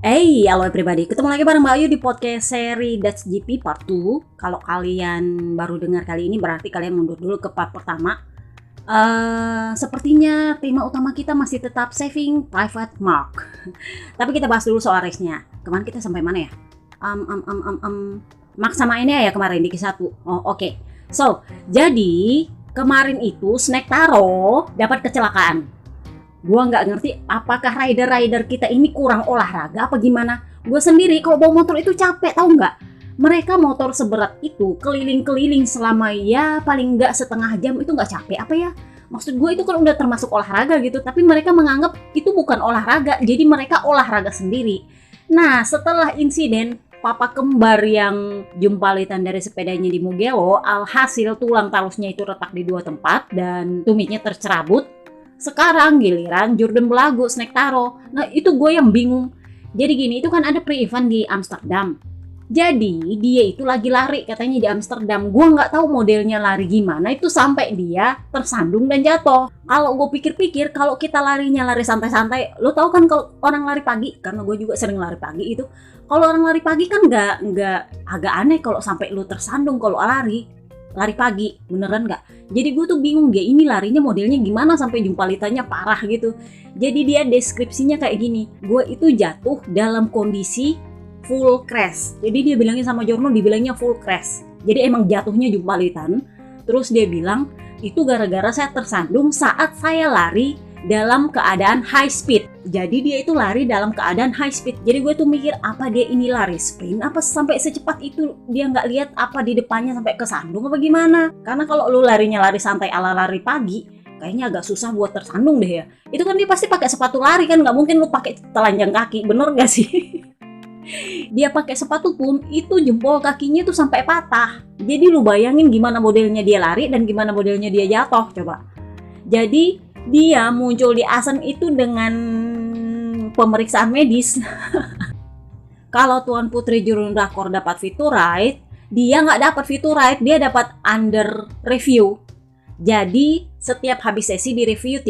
Halo everybody, ketemu lagi bareng Mbak Ayu di podcast seri That's GP Part 2. Kalau kalian baru dengar kali ini berarti kalian mundur dulu ke part pertama. Sepertinya tema utama kita masih tetap saving private mark. Tapi kita bahas dulu soal race-nya. Kemarin kita sampai mana ya? Mark sama ini ya kemarin di Q1. Oke. So, jadi kemarin itu Snack Taro dapat kecelakaan. Gua nggak ngerti apakah rider-rider kita ini kurang olahraga apa gimana. Gue sendiri kalau bawa motor itu capek, tahu nggak? Mereka motor seberat itu keliling-keliling selama ya paling nggak setengah jam, itu nggak capek apa ya? Maksud gue itu kan udah termasuk olahraga gitu, tapi mereka menganggap itu bukan olahraga, jadi mereka olahraga sendiri. Nah, setelah insiden papa kembar yang jumpalitan dari sepedanya di Mugello, alhasil tulang talusnya itu retak di 2 tempat dan tumitnya tercerabut. Sekarang giliran Jordan belagu Snack Taro. Nah itu gue yang bingung. Jadi gini, itu kan ada pre-event di Amsterdam. Jadi dia itu lagi lari katanya di Amsterdam. Gue nggak tahu modelnya lari gimana itu sampai dia tersandung dan jatuh. Kalau gue pikir-pikir, kalau kita larinya lari santai-santai, lo tahu kan kalau orang lari pagi, karena gue juga sering lari pagi itu. Kalau orang lari pagi kan nggak agak aneh kalau sampai lo tersandung kalau lari pagi, beneran nggak? Jadi gue tuh bingung dia ini larinya modelnya gimana sampai jumpalitannya parah gitu. Jadi dia deskripsinya kayak gini, gue itu jatuh dalam kondisi full crash. Jadi dia bilangnya sama Jorno, dibilangnya full crash. Jadi emang jatuhnya jumpalitan. Terus dia bilang itu gara-gara saya tersandung saat saya lari dalam keadaan high speed. Jadi dia itu lari dalam keadaan high speed. Jadi gue tuh mikir apa dia ini lari sprint apa sampai secepat itu dia nggak lihat apa di depannya sampai kesandung apa gimana. Karena kalau lu larinya lari santai ala lari pagi kayaknya agak susah buat tersandung deh ya. Itu kan dia pasti pakai sepatu lari kan, nggak mungkin lu pakai telanjang kaki, bener nggak sih? Dia pakai sepatu pun itu jempol kakinya tuh sampai patah. Jadi lu bayangin gimana modelnya dia lari dan gimana modelnya dia jatuh coba. Jadi dia muncul di Assen itu dengan pemeriksaan medis. Kalau Tuan Putri Jurun Rakor dapat fit to ride, dia nggak dapat fit to ride, dia dapat under review. Jadi setiap habis sesi di review,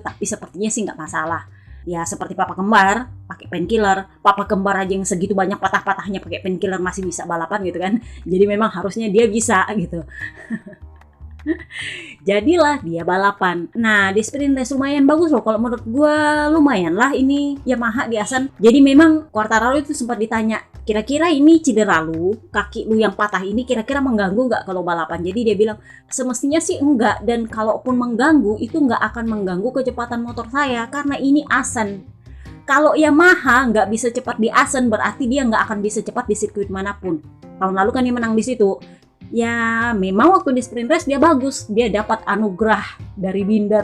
tapi sepertinya sih nggak masalah. Ya seperti papa kembar pakai painkiller, papa kembar aja yang segitu banyak patah-patahnya pakai painkiller masih bisa balapan gitu kan. Jadi memang harusnya dia bisa gitu. Jadilah dia balapan. Nah di sprint race lumayan bagus loh, kalau menurut gue lumayan lah ini Yamaha di Assen. Jadi memang Quartararo itu sempat ditanya, kira-kira ini cedera lu, kaki lu yang patah ini kira-kira mengganggu nggak kalau balapan? Jadi dia bilang semestinya sih enggak, dan kalaupun mengganggu itu nggak akan mengganggu kecepatan motor saya karena ini Assen. Kalau Yamaha nggak bisa cepat di Assen berarti dia nggak akan bisa cepat di sirkuit manapun. Tahun lalu kan dia menang di situ. Ya memang waktu di sprint race dia bagus, dia dapat anugerah dari Binder.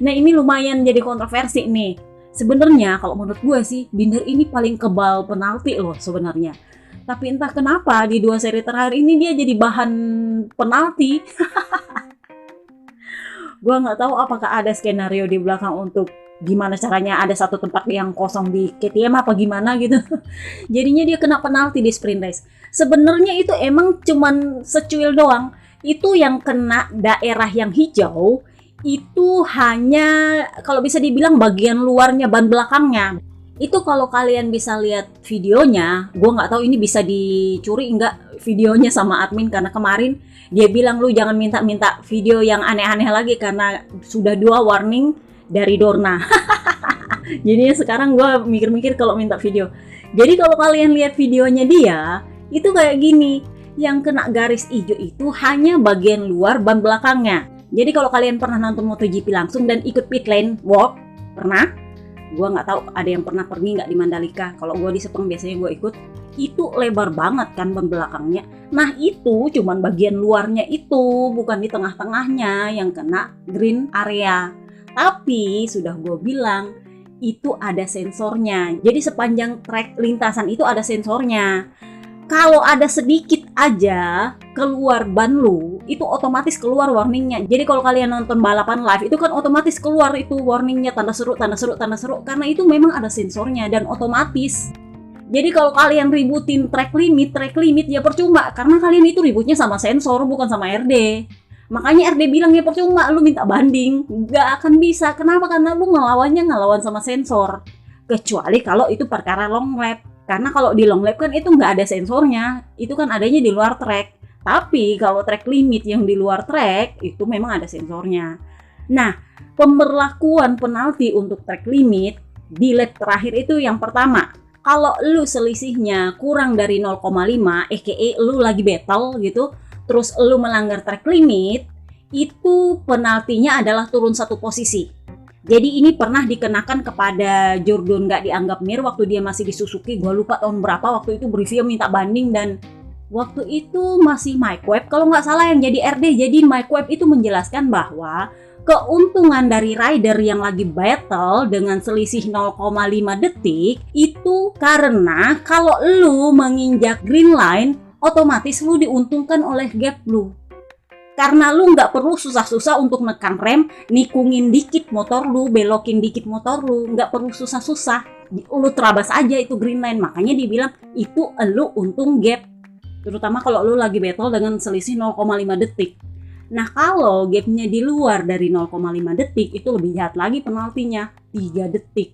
Nah ini lumayan jadi kontroversi nih. Sebenarnya kalau menurut gue sih Binder ini paling kebal penalti loh sebenarnya. Tapi entah kenapa di 2 seri terakhir ini dia jadi bahan penalti. Gue nggak tahu apakah ada skenario di belakang untuk gimana caranya ada satu tempat yang kosong di KTM apa gimana gitu. Jadinya dia kena penalti di sprint race. Sebenarnya itu emang cuman secuil doang. Itu yang kena daerah yang hijau itu hanya kalau bisa dibilang bagian luarnya ban belakangnya. Itu kalau kalian bisa lihat videonya, gue nggak tahu ini bisa dicuri nggak videonya sama admin, karena kemarin dia bilang lu jangan minta video yang aneh-aneh lagi karena sudah 2 warning dari Dorna. Jadi sekarang gue mikir-mikir kalau minta video. Jadi kalau kalian lihat videonya dia, itu kayak gini, yang kena garis hijau itu hanya bagian luar ban belakangnya. Jadi kalau kalian pernah nonton MotoGP langsung dan ikut pit lane walk, pernah? Gue nggak tahu ada yang pernah pergi nggak di Mandalika. Kalau gue di Sepang biasanya gue ikut. Itu lebar banget kan ban belakangnya. Nah itu cuman bagian luarnya itu, bukan di tengah-tengahnya yang kena green area. Tapi sudah gue bilang itu ada sensornya. Jadi sepanjang trek lintasan itu ada sensornya. Kalau ada sedikit aja keluar ban lu, itu otomatis keluar warningnya. Jadi kalau kalian nonton balapan live, itu kan otomatis keluar itu warningnya, tanda seru, karena itu memang ada sensornya dan otomatis. Jadi kalau kalian ributin track limit ya percuma, karena kalian itu ributnya sama sensor bukan sama RD. Makanya RD bilang ya percuma lu minta banding, nggak akan bisa. Kenapa? Karena lu ngelawan sama sensor. Kecuali kalau itu perkara long lap. Karena kalau di long lap kan itu nggak ada sensornya, itu kan adanya di luar track. Tapi kalau track limit yang di luar track itu memang ada sensornya. Nah, pemberlakuan penalti untuk track limit di lap terakhir itu yang pertama, kalau lu selisihnya kurang dari 0,5, aka lu lagi battle gitu, terus lu melanggar track limit, itu penaltinya adalah turun 1 posisi. Jadi ini pernah dikenakan kepada Jordan nggak dianggap Mir waktu dia masih di Suzuki. Gua lupa tahun berapa, waktu itu Brivio minta banding dan waktu itu masih Mike Webb kalau nggak salah yang jadi RD. Jadi Mike Webb itu menjelaskan bahwa keuntungan dari rider yang lagi battle dengan selisih 0,5 detik itu karena kalau lu menginjak green line, otomatis lu diuntungkan oleh gap lu. Karena lu nggak perlu susah-susah untuk nekan rem, nikungin dikit motor lu, belokin dikit motor lu, nggak perlu susah-susah. Lu terabas aja itu green line, makanya dibilang itu lu untung gap. Terutama kalau lu lagi battle dengan selisih 0,5 detik. Nah kalau gapnya di luar dari 0,5 detik, itu lebih jahat lagi penaltinya, 3 detik.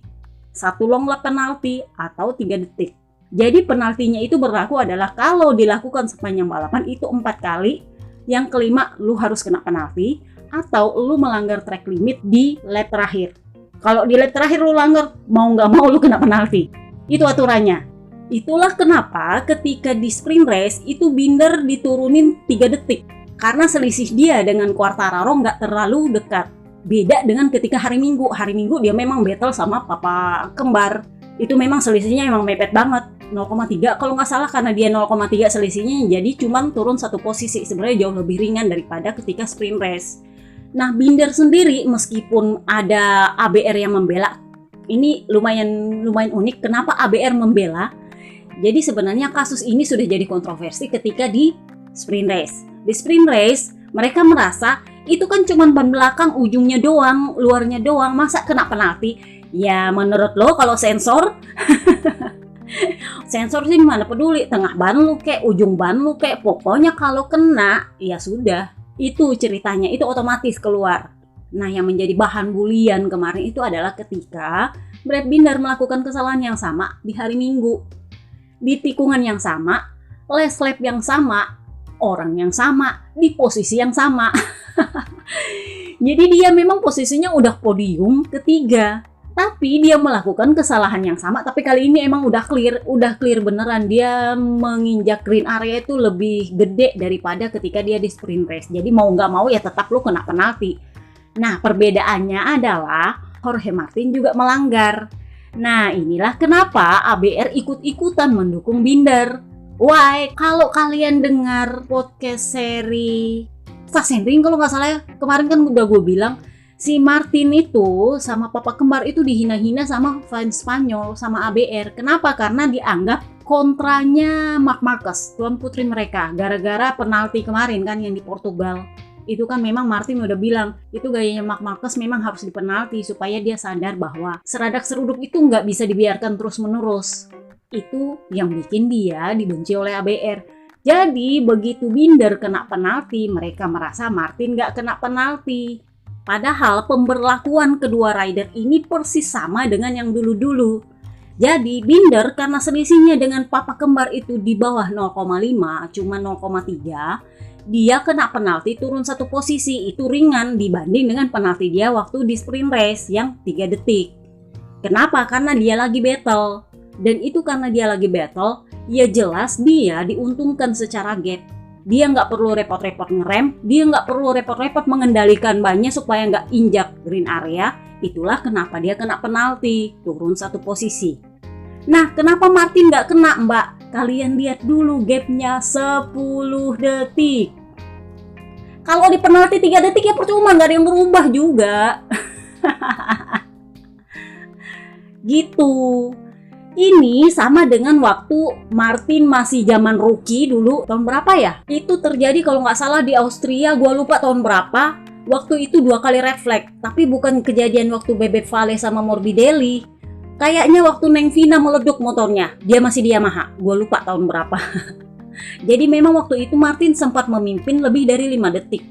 1 long lap penalti atau 3 detik. Jadi penaltinya itu berlaku adalah kalau dilakukan sepanjang balapan itu 4 kali. Yang kelima, lu harus kena penalti atau lu melanggar track limit di lap terakhir. Kalau di lap terakhir lu langgar, mau nggak mau lu kena penalti. Itu aturannya. Itulah kenapa ketika di sprint race itu Binder diturunin 3 detik. Karena selisih dia dengan Quartararo nggak terlalu dekat. Beda dengan ketika hari Minggu. Hari Minggu dia memang battle sama papa kembar. Itu memang selisihnya memang mepet banget. 0,3 kalau nggak salah, karena dia 0,3 selisihnya, jadi cuman turun 1 posisi. Sebenarnya jauh lebih ringan daripada ketika sprint race. Nah Binder sendiri meskipun ada ABR yang membela, ini lumayan unik. Kenapa ABR membela? Jadi sebenarnya kasus ini sudah jadi kontroversi ketika di sprint race. Di sprint race mereka merasa itu kan cuman ban belakang ujungnya doang, luarnya doang, masa kena penalti? Ya menurut lo kalau sensor sensor sih mana peduli, tengah ban lu kek, ujung ban lu kek, pokoknya kalau kena ya sudah, itu ceritanya, itu otomatis keluar. Nah yang menjadi bahan bulian kemarin itu adalah ketika Brad Binder melakukan kesalahan yang sama di hari Minggu, di tikungan yang sama, last lap yang sama, orang yang sama, di posisi yang sama. Jadi dia memang posisinya udah podium ketiga, tapi dia melakukan kesalahan yang sama, tapi kali ini emang udah clear beneran. Dia menginjak green area itu lebih gede daripada ketika dia di sprint race. Jadi mau nggak mau ya tetap lu kena penalti. Nah perbedaannya adalah Jorge Martin juga melanggar. Nah inilah kenapa ABR ikut-ikutan mendukung Binder. Why? Kalau kalian dengar podcast seri Stasendring kalau nggak salah ya, kemarin kan udah gue bilang, si Martin itu sama papa kembar itu dihina-hina sama fans Spanyol, sama ABR. Kenapa? Karena dianggap kontranya Marc Marquez, tuan putri mereka, gara-gara penalti kemarin kan yang di Portugal. Itu kan memang Martin udah bilang, itu gayanya Marc Marquez memang harus dipenalti supaya dia sadar bahwa seradak seruduk itu nggak bisa dibiarkan terus-menerus. Itu yang bikin dia dibenci oleh ABR. Jadi begitu Binder kena penalti, mereka merasa Martin nggak kena penalti. Padahal pemberlakuan kedua rider ini persis sama dengan yang dulu-dulu. Jadi Binder karena selisihnya dengan papa kembar itu di bawah 0,5, cuma 0,3, dia kena penalti turun 1 posisi. Itu ringan dibanding dengan penalti dia waktu di sprint race yang 3 detik. Kenapa? Karena dia lagi battle. Dan itu karena dia lagi battle, ya jelas dia diuntungkan secara gap. Dia nggak perlu repot-repot ngerem, dia nggak perlu repot-repot mengendalikan bannya supaya nggak injak green area. Itulah kenapa dia kena penalti, turun 1 posisi. Nah, kenapa Martin nggak kena, Mbak? Kalian lihat dulu gapnya 10 detik. Kalau di penalti 3 detik ya percuma, nggak ada yang berubah juga. Gitu. Ini sama dengan waktu Martin masih zaman rookie dulu, tahun berapa ya? Itu terjadi kalau nggak salah di Austria, gua lupa tahun berapa. Waktu itu 2 kali red flag, tapi bukan kejadian waktu Bebek Vale sama Morbidelli. Kayaknya waktu Neng Vina meleduk motornya, dia masih di Yamaha, gua lupa tahun berapa. Jadi memang waktu itu Martin sempat memimpin lebih dari 5 detik.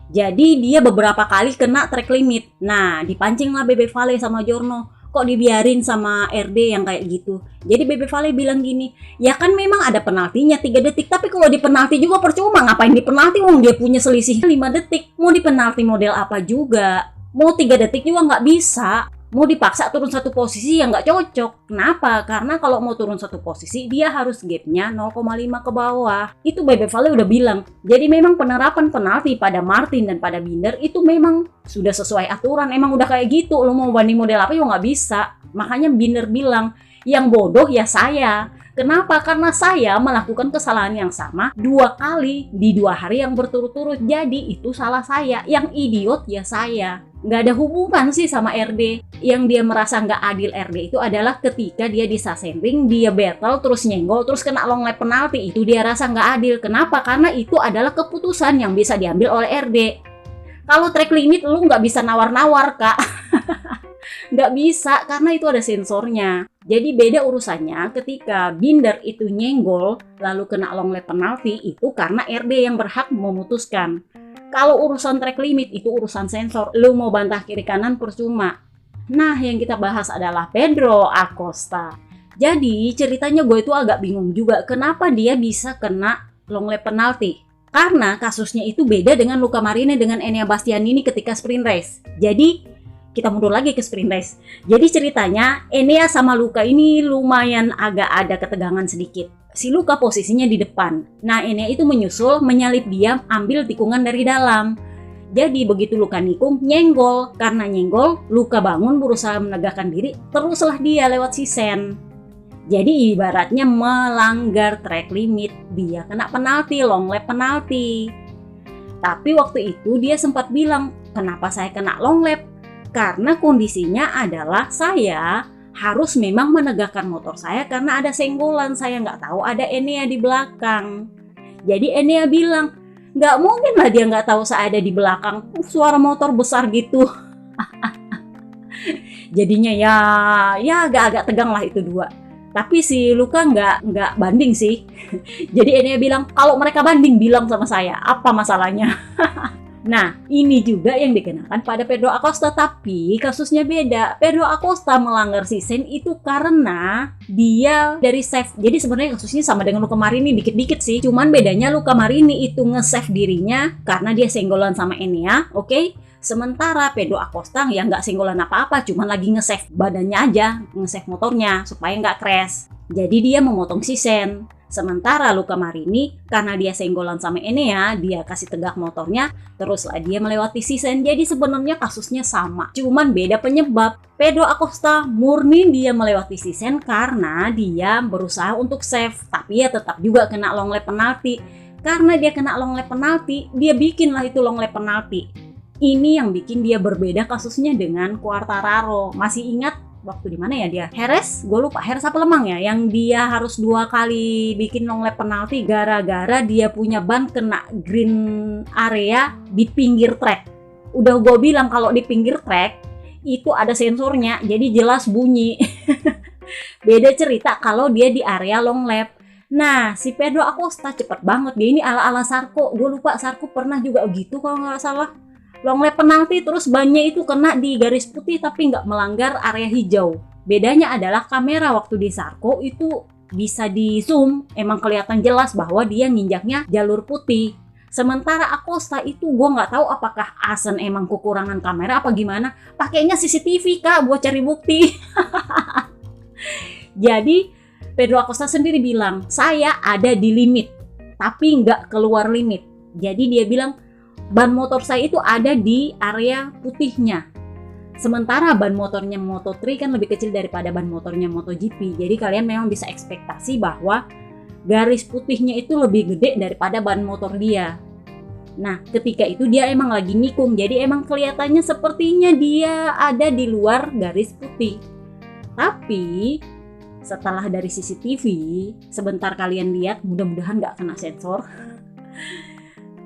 Jadi dia beberapa kali kena track limit. Nah, dipancinglah Bebek Vale sama Giorno. kok dibiarin sama RD yang kayak gitu. Jadi Bebe Vale bilang gini, ya kan memang ada penaltinya 3 detik, tapi kalau di penalti juga percuma, ngapain di penalti, dia punya selisih 5 detik, mau di penalti model apa juga, mau 3 detik juga nggak bisa. Mau dipaksa turun satu posisi yang nggak cocok. Kenapa? Karena kalau mau turun satu posisi, dia harus gapnya 0,5 ke bawah. Itu Bebe Vale udah bilang. Jadi memang penerapan penalti pada Martin dan pada Binder itu memang sudah sesuai aturan. Emang udah kayak gitu. Lo mau banding model apa juga nggak bisa. Makanya Binder bilang, yang bodoh ya saya. Kenapa? Karena saya melakukan kesalahan yang sama 2 kali di 2 hari yang berturut-turut. Jadi itu salah saya. Yang idiot ya saya. Nggak ada hubungan sih sama RD. Yang dia merasa nggak adil RD itu adalah ketika dia di sasending, dia battle, terus nyenggol, terus kena long lap penalti. Itu dia rasa nggak adil. Kenapa? Karena itu adalah keputusan yang bisa diambil oleh RD. Kalau track limit lu nggak bisa nawar-nawar, Kak. Nggak bisa, karena itu ada sensornya. Jadi beda urusannya ketika Binder itu nyenggol lalu kena long lap penalti, itu karena RD yang berhak memutuskan. Kalau urusan track limit itu urusan sensor, lu mau bantah kiri kanan percuma. Nah, yang kita bahas adalah Pedro Acosta. Jadi ceritanya gue itu agak bingung juga kenapa dia bisa kena long lap penalti. Karena kasusnya itu beda dengan Luca Marini dengan Enea Bastianini ketika sprint race. Jadi kita mundur lagi ke sprint race. Jadi ceritanya Enea sama Luca ini lumayan agak ada ketegangan sedikit. Si Luca posisinya di depan. Nah, Enea itu menyusul, menyalip dia, ambil tikungan dari dalam. Jadi begitu Luca nikung, nyenggol. Karena nyenggol, Luca bangun berusaha menegakkan diri, teruslah dia lewat sisen. Jadi ibaratnya melanggar track limit. Dia kena penalti, long lap penalti. Tapi waktu itu dia sempat bilang, kenapa saya kena long lap? Karena kondisinya adalah saya harus memang menegakkan motor saya karena ada senggolan, saya nggak tahu ada Enea di belakang. Jadi Enea bilang, nggak mungkin lah dia nggak tahu saya ada di belakang, suara motor besar gitu. Jadinya ya agak-agak tegang lah itu dua. Tapi si Luca nggak banding sih. Jadi Enea bilang, kalau mereka banding bilang sama saya, apa masalahnya? Nah, ini juga yang dikenakan pada Pedro Acosta, tapi kasusnya beda. Pedro Acosta melanggar sisen itu karena dia dari save. Jadi sebenarnya kasusnya sama dengan Luca Marini dikit-dikit sih. Cuman bedanya Luca Marini itu nge-save dirinya karena dia senggolan sama Enea, oke? Sementara Pedro Acosta yang nggak senggolan apa-apa, cuman lagi nge-save badannya aja, nge-save motornya supaya nggak crash. Jadi dia memotong sisen. Sementara Luca Marini, karena dia senggolan sama Enea, dia kasih tegak motornya, teruslah dia melewati sisen. Jadi sebenarnya kasusnya sama, cuman beda penyebab. Pedro Acosta murni dia melewati sisen karena dia berusaha untuk save, tapi ya tetap juga kena long lap penalti. Karena dia kena long lap penalti, dia bikinlah itu long lap penalti. Ini yang bikin dia berbeda kasusnya dengan Quartararo. Masih ingat waktu di mana ya dia? Jerez, gue lupa, Jerez apa Lemang ya, yang dia harus 2 kali bikin long lap penalti gara-gara dia punya ban kena green area di pinggir track. Udah gue bilang kalau di pinggir track itu ada sensornya, jadi jelas bunyi. Beda cerita kalau dia di area long lap. Nah, si Pedro Acosta cepet banget, dia ini ala-ala Sarko. Gue lupa Sarko pernah juga gitu kalau nggak salah. Long lap penalti terus bannya itu kena di garis putih tapi nggak melanggar area hijau. Bedanya adalah kamera waktu di Sarko itu bisa di zoom, emang kelihatan jelas bahwa dia nginjaknya jalur putih. Sementara Acosta itu gue nggak tahu apakah Asen emang kekurangan kamera apa gimana, pakainya CCTV Kak buat cari bukti. Jadi Pedro Acosta sendiri bilang, saya ada di limit tapi nggak keluar limit. Jadi dia bilang, ban motor saya itu ada di area putihnya. Sementara ban motornya Moto3 kan lebih kecil daripada ban motornya MotoGP. Jadi kalian memang bisa ekspektasi bahwa garis putihnya itu lebih gede daripada ban motor dia. Nah, ketika itu dia emang lagi nikung. Jadi emang kelihatannya sepertinya dia ada di luar garis putih. Tapi setelah dari CCTV, sebentar kalian lihat, mudah-mudahan nggak kena sensor.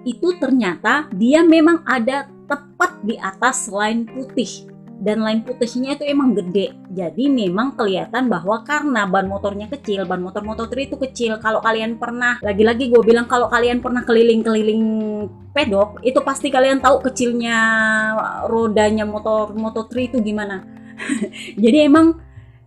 Itu ternyata dia memang ada tepat di atas line putih, dan line putihnya itu emang gede. Jadi memang kelihatan bahwa karena ban motornya kecil, ban motor Moto3 itu kecil. Kalau kalian pernah, lagi-lagi gue bilang, kalau kalian pernah keliling-keliling pedok, itu pasti kalian tahu kecilnya rodanya motor Moto3 itu gimana. Jadi emang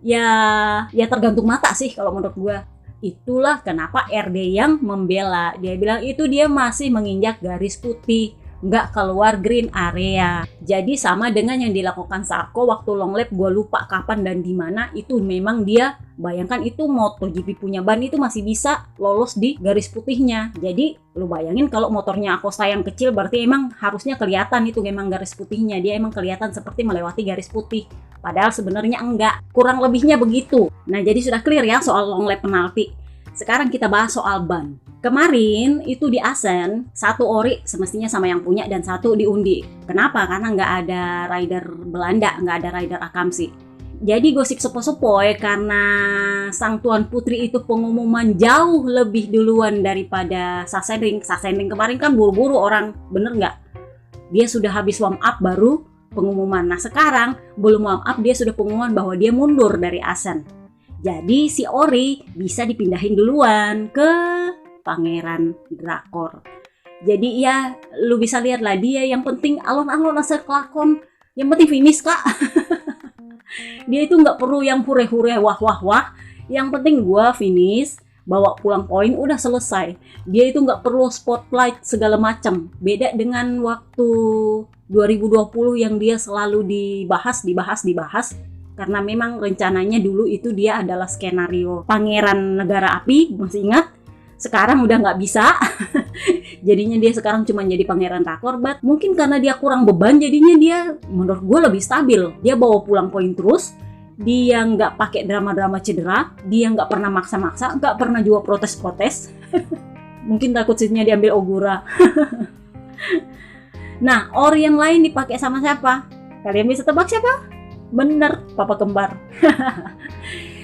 ya tergantung mata sih kalau menurut gue. Itulah kenapa RD yang membela. Dia bilang itu dia masih menginjak garis putih, nggak keluar green area. Jadi sama dengan yang dilakukan Sarko waktu long lap, gue lupa kapan dan di mana. Itu memang dia, bayangkan itu MotoGP punya ban itu masih bisa lolos di garis putihnya. Jadi lu bayangin kalau motornya Acosta yang kecil, berarti emang harusnya kelihatan itu memang garis putihnya. Dia emang kelihatan seperti melewati garis putih. Padahal sebenarnya enggak, kurang lebihnya begitu. Nah jadi sudah clear ya soal long lap penalti. Sekarang kita bahas soal ban. Kemarin itu di Assen, satu ori semestinya sama yang punya dan satu diundi. Kenapa? Karena nggak ada rider Belanda, nggak ada rider Akamsi. Jadi gosip sepoi-sepoi karena sang tuan putri itu pengumuman jauh lebih duluan daripada Sachsenring. Sachsenring kemarin kan buru-buru orang, bener nggak? Dia sudah habis warm up baru pengumuman. Nah sekarang belum warm up dia sudah pengumuman bahwa dia mundur dari Assen. Jadi si ori bisa dipindahin duluan ke Pangeran Drakor. Jadi ya lu bisa lihat lah dia yang penting alon-alon asal kelakon. Yang penting finish kak. Dia itu nggak perlu yang hure-hure wah. Yang penting gua finish, bawa pulang poin udah selesai. Dia itu nggak perlu spotlight segala macam. Beda dengan waktu 2020 yang dia selalu dibahas. Karena memang rencananya dulu itu dia adalah skenario Pangeran Negara Api, masih ingat? Sekarang udah nggak bisa. Jadinya dia sekarang cuma jadi Pangeran Drakor. But mungkin karena dia kurang beban, jadinya dia menurut gue lebih stabil. Dia bawa pulang poin terus. Dia nggak pakai drama-drama cedera. Dia nggak pernah maksa-maksa, nggak pernah juga protes-protes. Mungkin takut seatnya diambil Ogura. Nah, ori yang lain dipakai sama siapa? Kalian bisa tebak siapa? Bener, Papa Kembar.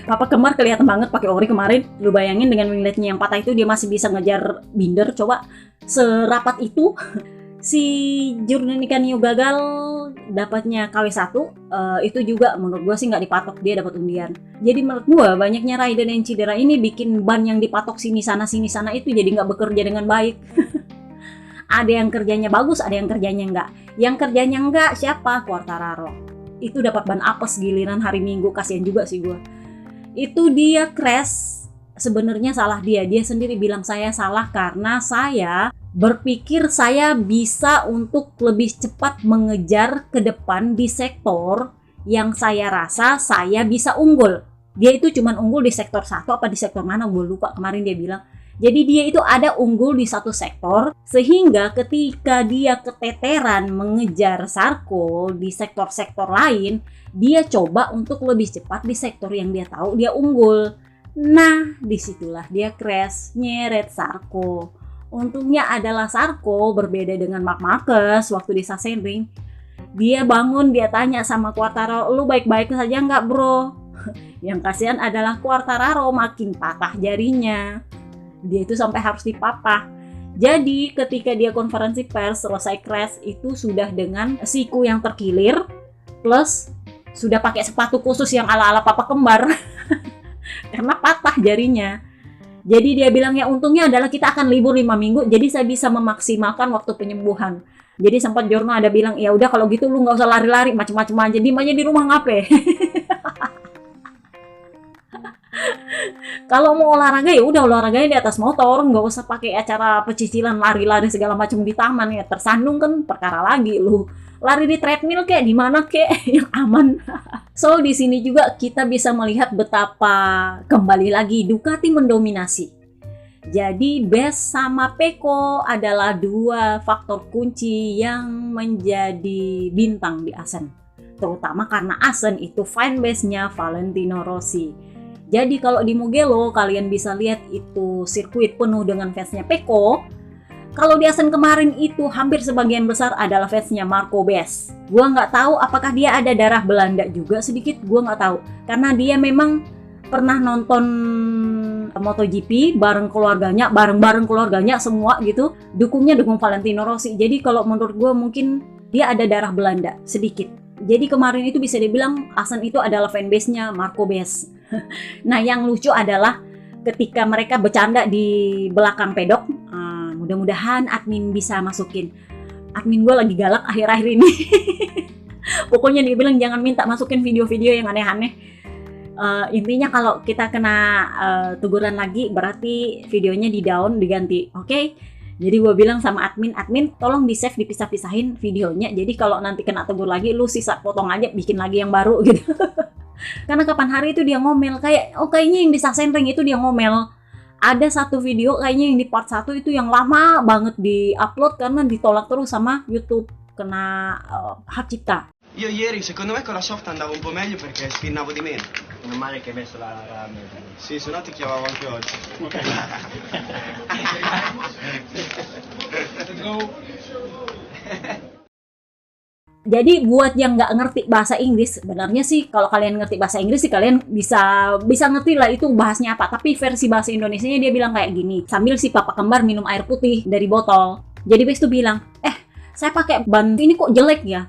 Papa Kembar kelihatan banget pakai ori kemarin. Lu bayangin dengan wingletnya yang patah itu dia masih bisa ngejar Binder. Coba serapat itu. Si Jurnani Canio gagal dapatnya KW1. Itu juga menurut gua sih nggak dipatok, dia dapat undian. Jadi menurut gua banyaknya rider yang cedera ini bikin ban yang dipatok sini sana itu jadi nggak bekerja dengan baik. Ada yang kerjanya bagus, ada yang kerjanya enggak. Yang kerjanya enggak siapa? Quartararo. Itu dapat ban apes giliran hari Minggu, kasihan juga sih gue. Itu dia crash, sebenarnya salah dia sendiri bilang saya salah karena saya berpikir saya bisa untuk lebih cepat mengejar ke depan di sektor yang saya rasa saya bisa unggul. Dia itu cuma unggul di sektor 1 apa di sektor mana gue lupa, kemarin dia bilang. Jadi dia itu ada unggul di satu sektor, sehingga ketika dia keteteran mengejar Sarko di sektor-sektor lain, dia coba untuk lebih cepat di sektor yang dia tahu dia unggul. Nah, disitulah dia crash, nyeret Sarko. Untungnya adalah Sarko berbeda dengan Marc Marquez waktu di Sachsenring. Dia bangun, dia tanya sama Quartararo, lu baik-baik saja nggak bro? Yang kasihan adalah Quartararo makin patah jarinya. Dia itu sampai harus dipapah. Jadi ketika dia konferensi pers selesai crash itu sudah dengan siku yang terkilir plus sudah pakai sepatu khusus yang ala-ala Papa Kembar karena patah jarinya. Jadi dia bilang ya untungnya adalah kita akan libur 5 minggu jadi saya bisa memaksimalkan waktu penyembuhan. Jadi sempat Jorno ada bilang ya udah kalau gitu lu nggak usah lari-lari macam-macam aja, dimanya di rumah ngapain. Kalau mau olahraga ya udah olahraganya di atas motor, nggak usah pakai acara pecicilan lari-lari segala macam di taman ya, tersandung kan perkara lagi. Lu lari di treadmill kayak di mana kayak yang aman. So di sini juga kita bisa melihat betapa kembali lagi Ducati mendominasi. Jadi Best sama Pecco adalah dua faktor kunci yang menjadi bintang di Assen. Terutama karena Assen itu fan base-nya Valentino Rossi. Jadi kalau di Mugello kalian bisa lihat itu sirkuit penuh dengan fansnya Pecco. Kalau di Assen kemarin itu hampir sebagian besar adalah fansnya Marco Best. Gua nggak tahu apakah dia ada darah Belanda juga sedikit, gua nggak tahu. Karena dia memang pernah nonton MotoGP bareng keluarganya semua gitu. Dukung Valentino Rossi. Jadi kalau menurut gua mungkin dia ada darah Belanda sedikit. Jadi kemarin itu bisa dibilang Assen itu adalah fanbase-nya Marco Best. Nah yang lucu adalah ketika mereka bercanda di belakang pedok, mudah-mudahan admin bisa masukin. Admin gue lagi galak akhir-akhir ini. Pokoknya dia bilang jangan minta masukin video-video yang aneh-aneh. Intinya kalau kita kena teguran lagi berarti videonya di down, diganti, oke? Jadi gue bilang sama admin tolong di save, dipisah-pisahin videonya. Jadi kalau nanti kena tegur lagi, lu sisa potong aja, bikin lagi yang baru gitu. Karena kapan hari itu dia ngomel kayaknya yang di Sassenring itu dia ngomel. Ada satu video kayaknya yang di part 1 itu yang lama banget di-upload karena ditolak terus sama YouTube kena hak cipta. Io ieri secondo me con la soft andavo un po' meglio perché spinnavo di meno. Meno male che hai messo la ramen. Sì, se no ti chiamavo anche oggi. Let's go. Jadi buat yang nggak ngerti bahasa Inggris, sebenarnya sih kalau kalian ngerti bahasa Inggris sih kalian bisa ngerti lah itu bahasnya apa. Tapi versi bahasa Indonesianya dia bilang kayak gini, sambil si papa kembar minum air putih dari botol. Jadi Bes tuh bilang, saya pakai ban ini kok jelek ya,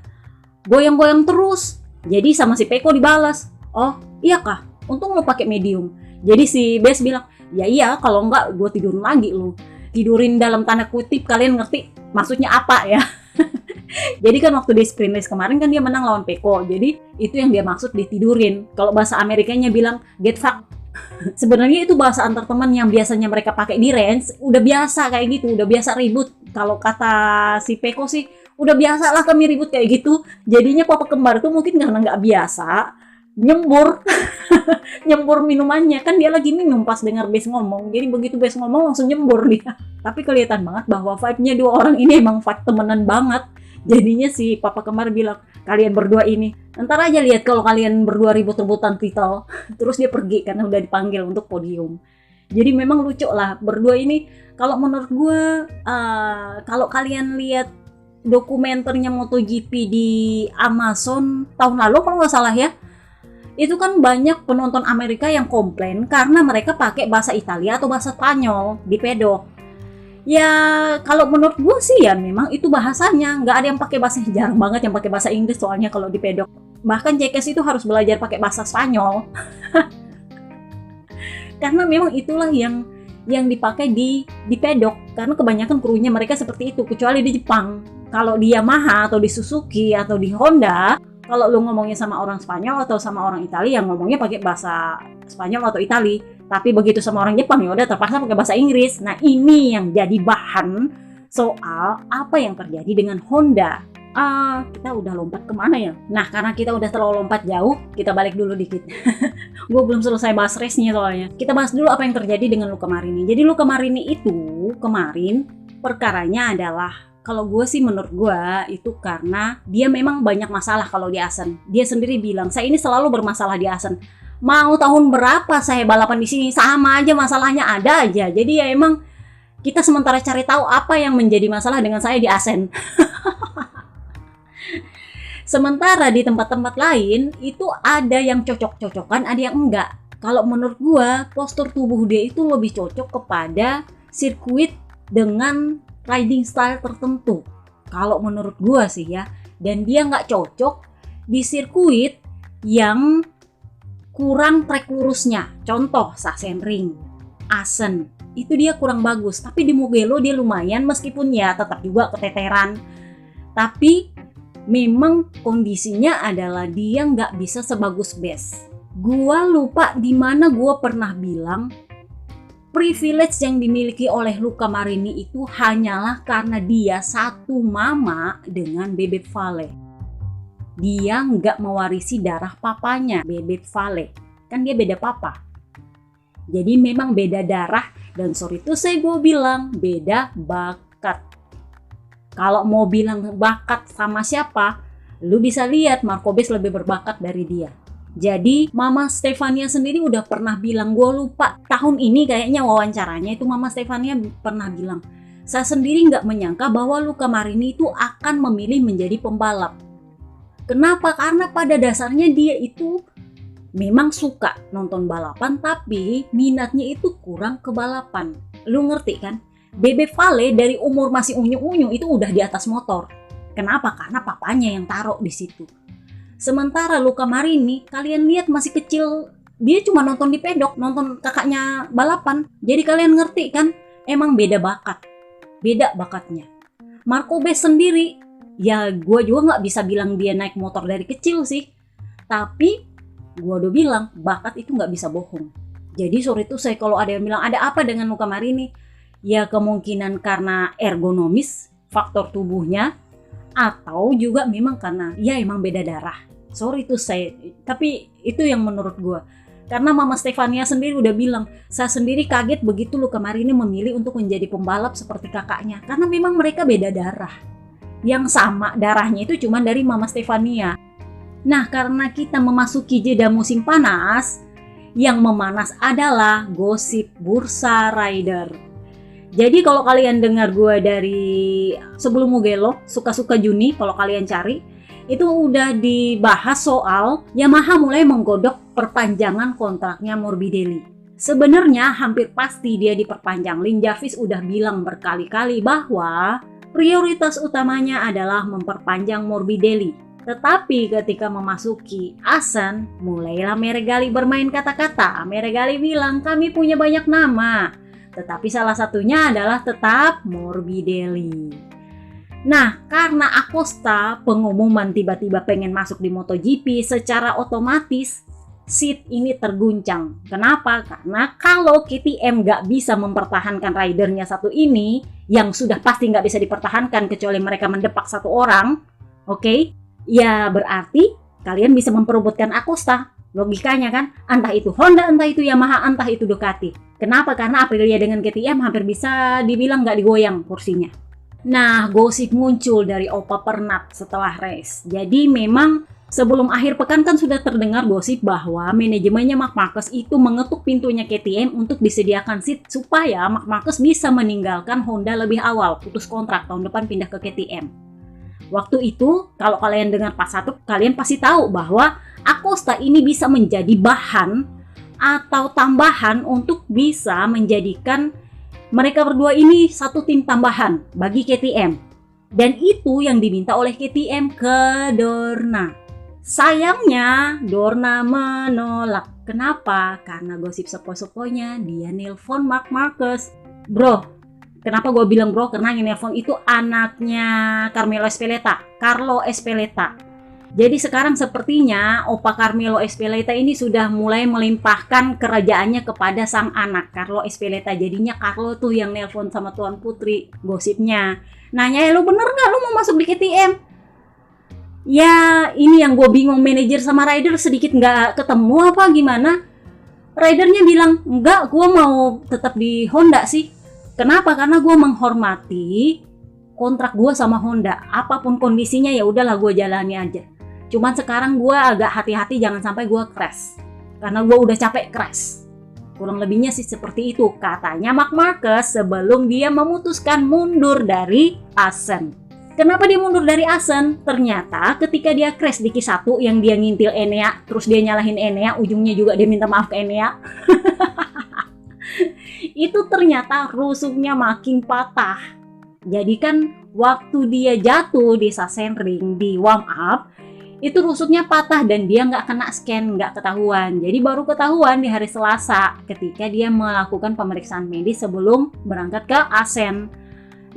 goyang-goyang terus. Jadi sama si Peko dibalas, oh iya kah, untung lo pakai medium. Jadi si Bes bilang, ya iya kalau enggak gue tidurin lagi lo. Tidurin dalam tanda kutip, kalian ngerti maksudnya apa ya. Jadi kan waktu di sprint race kemarin kan dia menang lawan Peko. Jadi itu yang dia maksud ditidurin. Kalau bahasa Amerikanya bilang get fucked. Sebenarnya itu bahasa antar teman yang biasanya mereka pakai di range. Udah biasa kayak gitu, udah biasa ribut. Kalau kata si Peko sih, udah biasa lah kami ribut kayak gitu. Jadinya papa kembar tuh mungkin karena nggak biasa nyembur nyembur minumannya, kan dia lagi minum pas dengar Bes ngomong. Jadi begitu Bes ngomong langsung nyembur dia. Tapi kelihatan banget bahwa vibe-nya dua orang ini emang vibe temenan banget. Jadinya si papa kembar bilang, kalian berdua ini ntar aja lihat kalau kalian berdua ribut-rebutan titel. Terus dia pergi karena udah dipanggil untuk podium. Jadi memang lucu lah berdua ini. Kalau menurut gue kalau kalian lihat dokumenternya MotoGP di Amazon tahun lalu kalau nggak salah ya, itu kan banyak penonton Amerika yang komplain karena mereka pakai bahasa Italia atau bahasa Spanyol di pedok. Ya kalau menurut gue sih ya memang itu bahasanya, nggak ada yang pakai bahasa, jarang banget yang pakai bahasa Inggris soalnya kalau di pedok. Bahkan JKS itu harus belajar pakai bahasa Spanyol. Karena memang itulah yang dipakai di pedok, karena kebanyakan krunya mereka seperti itu, kecuali di Jepang. Kalau di Yamaha atau di Suzuki atau di Honda, kalau lu ngomongnya sama orang Spanyol atau sama orang Italia, yang ngomongnya pakai bahasa Spanyol atau Itali. Tapi begitu sama orang Jepang ya udah terpaksa pakai bahasa Inggris. Nah ini yang jadi bahan soal apa yang terjadi dengan Honda. Kita udah lompat kemana ya? Nah karena kita udah terlalu lompat jauh, kita balik dulu dikit. Gue belum selesai bahas race-nya soalnya. Kita bahas dulu apa yang terjadi dengan Luca Marini. Jadi Luca Marini itu kemarin perkaranya adalah, kalau gue sih menurut gue itu karena dia memang banyak masalah kalau di Asen. Dia sendiri bilang, saya ini selalu bermasalah di Asen. Mau tahun berapa saya balapan di sini sama aja masalahnya ada aja. Jadi ya emang kita sementara cari tahu apa yang menjadi masalah dengan saya di Asen. Sementara di tempat-tempat lain itu ada yang cocok-cocokan, ada yang enggak. Kalau menurut gua postur tubuh dia itu lebih cocok kepada sirkuit dengan riding style tertentu. Kalau menurut gua sih ya. Dan dia nggak cocok di sirkuit yang kurang trek lurusnya. Contoh Sachsenring, Assen, itu dia kurang bagus. Tapi di Mugello dia lumayan, meskipun ya tetap juga keteteran. Tapi memang kondisinya adalah dia nggak bisa sebagus Bes. Gua lupa di mana gua pernah bilang privilege yang dimiliki oleh Luca Marini itu hanyalah karena dia satu mama dengan Bebek Vale. Dia nggak mewarisi darah papanya, Bebek Vale. Kan dia beda papa. Jadi memang beda darah, dan sorry tuh saya gue bilang beda bakat. Kalau mau bilang bakat sama siapa, lu bisa lihat Marco-Bes lebih berbakat dari dia. Jadi Mama Stefania sendiri udah pernah bilang, gue lupa tahun ini kayaknya wawancaranya itu Mama Stefania pernah bilang, saya sendiri nggak menyangka bahwa Luca Marini itu akan memilih menjadi pembalap. Kenapa? Karena pada dasarnya dia itu memang suka nonton balapan, tapi minatnya itu kurang ke balapan. Lu ngerti kan? Bebek Vale dari umur masih unyu-unyu itu udah di atas motor. Kenapa? Karena papanya yang taruh di situ. Sementara Luca Marini, kalian lihat masih kecil, dia cuma nonton di pedok, nonton kakaknya balapan. Jadi kalian ngerti kan? Emang beda bakat. Beda bakatnya. Marco-Bes sendiri, Ya gue juga nggak bisa bilang dia naik motor dari kecil sih. Tapi gue udah bilang bakat itu nggak bisa bohong. Jadi sorry tuh saya kalau ada yang bilang ada apa dengan muka Marini, ya kemungkinan karena ergonomis, faktor tubuhnya, atau juga memang karena ya emang beda darah. Sorry tuh saya, tapi itu yang menurut gue. Karena Mama Stefania sendiri udah bilang, saya sendiri kaget begitu Luca Marini memilih untuk menjadi pembalap seperti kakaknya. Karena memang mereka beda darah. Yang sama darahnya itu cuma dari Mama Stefania. Nah, karena kita memasuki jeda musim panas, yang memanas adalah gosip bursa rider. Jadi kalau kalian dengar gue dari sebelum Mugello, suka-suka Juni kalau kalian cari, itu udah dibahas soal Yamaha mulai menggodok perpanjangan kontraknya Morbidelli. Sebenarnya hampir pasti dia diperpanjang. Lin Jarvis udah bilang berkali-kali bahwa prioritas utamanya adalah memperpanjang Morbidelli. Tetapi ketika memasuki Assen, mulailah Meregali bermain kata-kata. Meregali bilang, kami punya banyak nama. Tetapi salah satunya adalah tetap Morbidelli. Nah, karena Acosta pengumuman tiba-tiba pengen masuk di MotoGP, secara otomatis seat ini terguncang. Kenapa? Karena kalau KTM nggak bisa mempertahankan ridernya satu ini, yang sudah pasti nggak bisa dipertahankan kecuali mereka mendepak satu orang, oke? Ya berarti kalian bisa memperebutkan Acosta. Logikanya kan, entah itu Honda, entah itu Yamaha, entah itu Ducati. Kenapa? Karena Aprilia dengan KTM hampir bisa dibilang nggak digoyang kursinya. Nah, gosip muncul dari Opa Pernat setelah race. Jadi memang sebelum akhir pekan kan sudah terdengar gosip bahwa manajemennya Marc Marquez itu mengetuk pintunya KTM untuk disediakan seat supaya Marc Marquez bisa meninggalkan Honda lebih awal, putus kontrak tahun depan pindah ke KTM. Waktu itu, kalau kalian dengar pas satu, kalian pasti tahu bahwa Acosta ini bisa menjadi bahan atau tambahan untuk bisa menjadikan mereka berdua ini satu tim tambahan bagi KTM. Dan itu yang diminta oleh KTM ke Dorna. Sayangnya, Dorna menolak. Kenapa? Karena gosip sepoi-sepoinya dia nelpon Marc Marquez. Bro, kenapa gue bilang bro? Karena yang nelpon itu anaknya Carmelo Espeleta, Carlo Espeleta. Jadi sekarang sepertinya Opa Carmelo Espeleta ini sudah mulai melimpahkan kerajaannya kepada sang anak, Carlo Espeleta. Jadinya Carlo tuh yang nelpon sama Tuan Putri, gosipnya. Nanya, lu bener gak lu mau masuk di KTM? Ya ini yang gue bingung, manajer sama rider sedikit gak ketemu apa gimana? Ridernya bilang, enggak, gue mau tetap di Honda sih. Kenapa? Karena gue menghormati kontrak gue sama Honda. Apapun kondisinya ya udahlah gue jalani aja. Cuman sekarang gue agak hati-hati jangan sampai gue crash. Karena gue udah capek crash. Kurang lebihnya sih seperti itu katanya Marc Marquez sebelum dia memutuskan mundur dari Assen. Kenapa dia mundur dari Assen? Ternyata ketika dia crash di Q1 yang dia ngintil Enea, terus dia nyalahin Enea, ujungnya juga dia minta maaf ke Enea. Itu ternyata rusuknya makin patah. Jadi kan waktu dia jatuh di Sachsenring di warm up, itu rusuknya patah dan dia nggak kena scan, nggak ketahuan. Jadi baru ketahuan di hari Selasa ketika dia melakukan pemeriksaan medis sebelum berangkat ke Assen.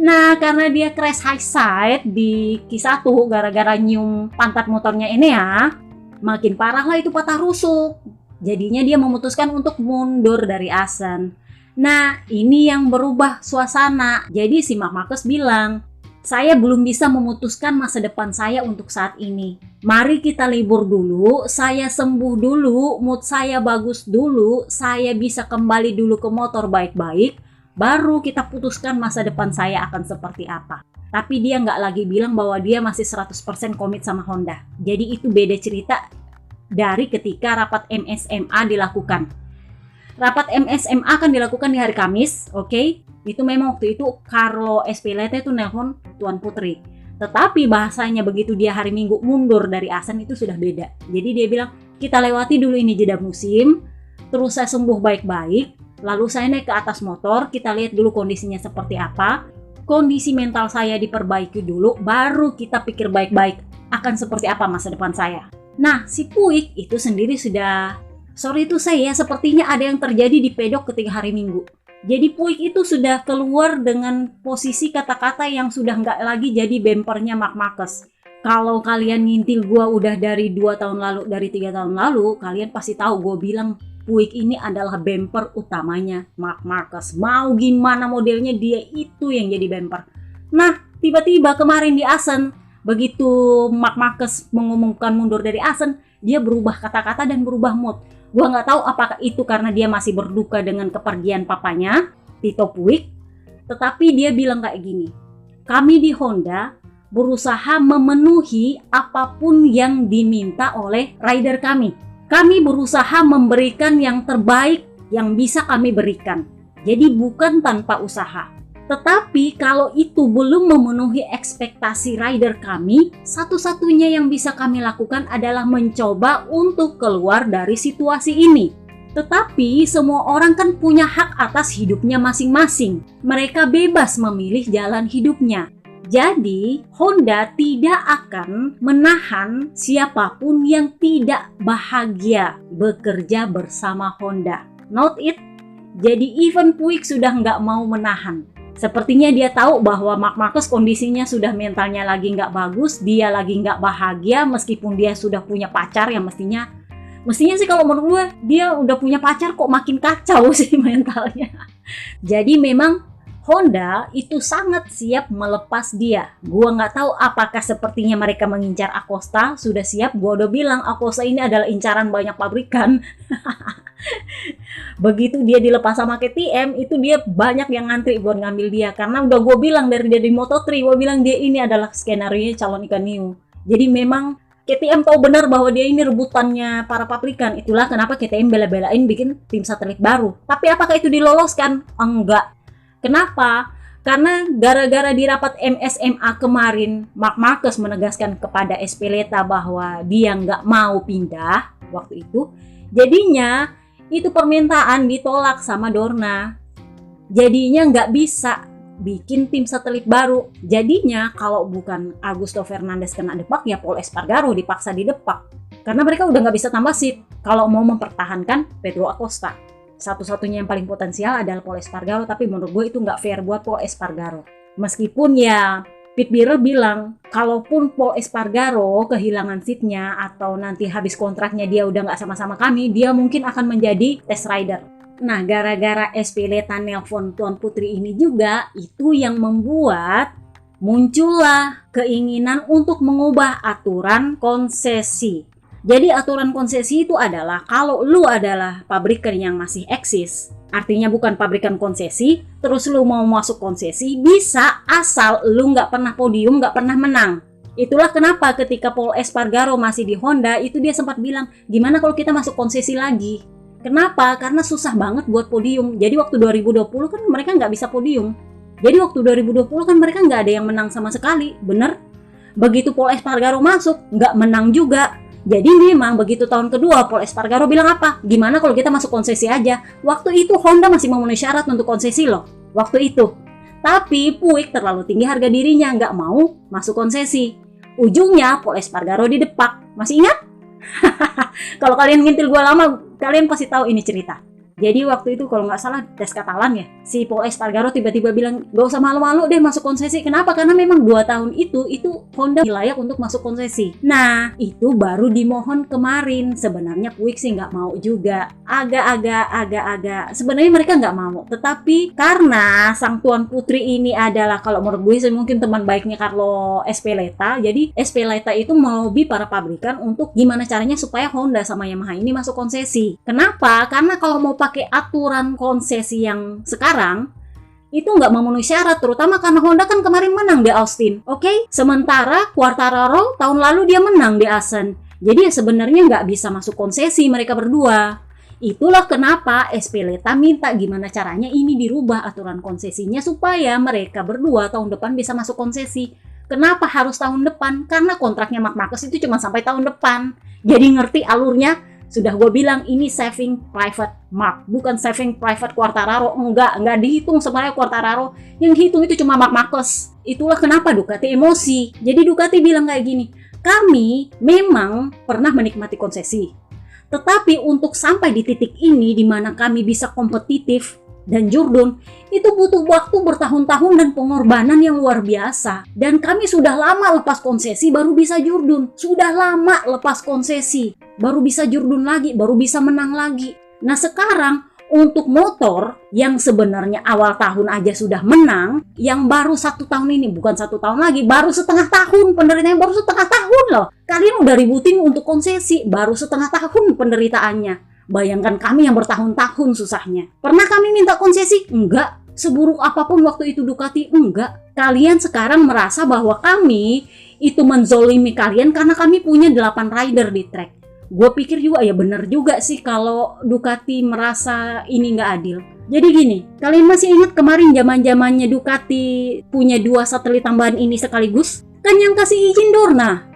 Nah, karena dia crash high side di Q1 gara-gara nyium pantat motornya Enea, makin parah lah itu patah rusuk. Jadinya dia memutuskan untuk mundur dari Assen. Nah, ini yang berubah suasana. Jadi si Marc Marquez bilang, saya belum bisa memutuskan masa depan saya untuk saat ini. Mari kita libur dulu, saya sembuh dulu, mood saya bagus dulu, saya bisa kembali dulu ke motor baik-baik, baru kita putuskan masa depan saya akan seperti apa. Tapi dia nggak lagi bilang bahwa dia masih 100% komit sama Honda. Jadi itu beda cerita dari ketika rapat MSMA dilakukan. Rapat MSMA akan dilakukan di hari Kamis, oke? Itu memang waktu itu Carlo Espeleta itu nelpon Tuan Putri. Tetapi bahasanya begitu dia hari Minggu mundur dari Assen itu sudah beda. Jadi dia bilang, kita lewati dulu ini jeda musim, terus saya sembuh baik-baik, lalu saya naik ke atas motor, kita lihat dulu kondisinya seperti apa, kondisi mental saya diperbaiki dulu, baru kita pikir baik-baik akan seperti apa masa depan saya. Nah, si Puig itu sendiri sudah, sorry itu saya, sepertinya ada yang terjadi di pedok ketika hari Minggu. Jadi Puig itu sudah keluar dengan posisi kata-kata yang sudah nggak lagi jadi bempernya Marc Marquez. Kalau kalian ngintil gue udah dari 2 tahun lalu, dari 3 tahun lalu, kalian pasti tahu gue bilang Puig ini adalah bemper utamanya Marc Marquez. Mau gimana modelnya, dia itu yang jadi bemper. Nah, tiba-tiba kemarin di Assen, begitu Marc Marquez mengumumkan mundur dari Assen, dia berubah kata-kata dan berubah mood. Gua nggak tahu apakah itu karena dia masih berduka dengan kepergian papanya, Tito Puig, tetapi dia bilang kayak gini, kami di Honda berusaha memenuhi apapun yang diminta oleh rider kami. Kami berusaha memberikan yang terbaik yang bisa kami berikan. Jadi bukan tanpa usaha. Tetapi kalau itu belum memenuhi ekspektasi rider kami, satu-satunya yang bisa kami lakukan adalah mencoba untuk keluar dari situasi ini. Tetapi semua orang kan punya hak atas hidupnya masing-masing. Mereka bebas memilih jalan hidupnya. Jadi Honda tidak akan menahan siapapun yang tidak bahagia bekerja bersama Honda. Note it. Jadi even Puig sudah nggak mau menahan. Sepertinya dia tahu bahwa Marc Marquez kondisinya sudah mentalnya lagi nggak bagus, dia lagi nggak bahagia meskipun dia sudah punya pacar yang mestinya sih kalau menurut gue dia udah punya pacar kok makin kacau sih mentalnya. Jadi memang Honda itu sangat siap melepas dia. Gua nggak tahu apakah sepertinya mereka mengincar Acosta sudah siap. Gua udah bilang Acosta ini adalah incaran banyak pabrikan. Begitu dia dilepas sama KTM, itu dia banyak yang ngantri buat ngambil dia. Karena udah gue bilang dari dia di Moto3, gue bilang dia ini adalah skenario calon ikan hiu. Jadi memang KTM tahu benar bahwa dia ini rebutannya para pabrikan. Itulah kenapa KTM bela-belain bikin tim satelit baru. Tapi apakah itu diloloskan? Enggak. Kenapa? Karena gara-gara di rapat MSMA kemarin, Marc Marquez menegaskan kepada Espeleta bahwa dia nggak mau pindah waktu itu. Jadinya itu permintaan ditolak sama Dorna. Jadinya nggak bisa bikin tim satelit baru. Jadinya kalau bukan Augusto Fernandez kena depak, ya Pol Espargaro dipaksa didepak. Karena mereka udah nggak bisa tambah seat kalau mau mempertahankan Pedro Acosta. Satu-satunya yang paling potensial adalah Pol Espargaro, tapi menurut gue itu nggak fair buat Pol Espargaro. Meskipun ya Pete Birrell bilang, kalaupun Pol Espargaro kehilangan seatnya atau nanti habis kontraknya dia udah nggak sama-sama kami, dia mungkin akan menjadi test rider. Nah, gara-gara Espeleta nelpon Tuan Putri ini juga, itu yang membuat muncullah keinginan untuk mengubah aturan konsesi. Jadi aturan konsesi itu adalah kalau lu adalah pabrikan yang masih eksis, artinya bukan pabrikan konsesi, terus lu mau masuk konsesi, bisa asal lu nggak pernah podium, nggak pernah menang. Itulah kenapa ketika Pol Espargaro masih di Honda, itu dia sempat bilang, gimana kalau kita masuk konsesi lagi? Kenapa? Karena susah banget buat podium. Jadi waktu 2020 kan mereka nggak bisa podium. Jadi waktu 2020 kan mereka nggak ada yang menang sama sekali, bener? Begitu Pol Espargaro masuk, nggak menang juga. Jadi memang begitu tahun kedua Pol Espargaro bilang apa? Gimana kalau kita masuk konsesi aja? Waktu itu Honda masih memenuhi syarat untuk konsesi loh. Waktu itu. Tapi Puig terlalu tinggi harga dirinya, nggak mau masuk konsesi. Ujungnya Pol Espargaro didepak. Masih ingat? Kalau kalian ngintil gue lama, kalian pasti tahu ini cerita. Jadi waktu itu kalau nggak salah tes Katalan ya, si Pol Espargaro tiba-tiba bilang, gak usah malu-malu deh masuk konsesi. Kenapa? Karena memang 2 tahun itu Honda layak untuk masuk konsesi. Nah, itu baru dimohon kemarin. Sebenarnya Puig sih nggak mau juga. Agak-agak. Sebenarnya mereka nggak mau. Tetapi karena sang Tuan Putri ini adalah, kalau menurut gue mungkin teman baiknya Carlo Espeleta. Jadi Espeleta itu melobi para pabrikan untuk gimana caranya supaya Honda sama Yamaha ini masuk konsesi. Kenapa? Karena kalau mau pakai aturan konsesi yang sekarang itu nggak memenuhi syarat, terutama karena Honda kan kemarin menang di Austin, oke? Sementara Quartararo tahun lalu dia menang di Assen, jadi sebenarnya nggak bisa masuk konsesi mereka berdua. Itulah kenapa Espeleta minta gimana caranya ini dirubah aturan konsesinya supaya mereka berdua tahun depan bisa masuk konsesi. Kenapa harus tahun depan? Karena kontraknya Marc Marquez itu cuma sampai tahun depan. Jadi ngerti alurnya? Sudah gue bilang ini saving private Marc, bukan saving private Quartararo. Enggak dihitung sebenarnya Quartararo. Yang dihitung itu cuma Marc Marquez. Itulah kenapa Ducati emosi. Jadi Ducati bilang kayak gini, kami memang pernah menikmati konsesi. Tetapi untuk sampai di titik ini di mana kami bisa kompetitif dan Jurdun itu butuh waktu bertahun-tahun dan pengorbanan yang luar biasa. Dan kami sudah lama lepas konsesi baru bisa Jurdun. Sudah lama lepas konsesi baru bisa Jurdun lagi, baru bisa menang lagi. Nah sekarang untuk motor yang sebenarnya awal tahun aja sudah menang, yang baru 1 tahun ini, bukan 1 tahun lagi, baru setengah tahun, penderitaannya baru setengah tahun loh. Kalian udah ributin untuk konsesi, baru setengah tahun penderitaannya. Bayangkan kami yang bertahun-tahun susahnya. Pernah kami minta konsesi? Enggak. Seburuk apapun waktu itu Ducati? Enggak. Kalian sekarang merasa bahwa kami itu menzolimi kalian karena kami punya 8 rider di track. Gue pikir juga ya bener juga sih kalau Ducati merasa ini nggak adil. Jadi gini, kalian masih ingat kemarin zaman-zamannya Ducati punya 2 satelit tambahan ini sekaligus? Kan yang kasih izin Dorna.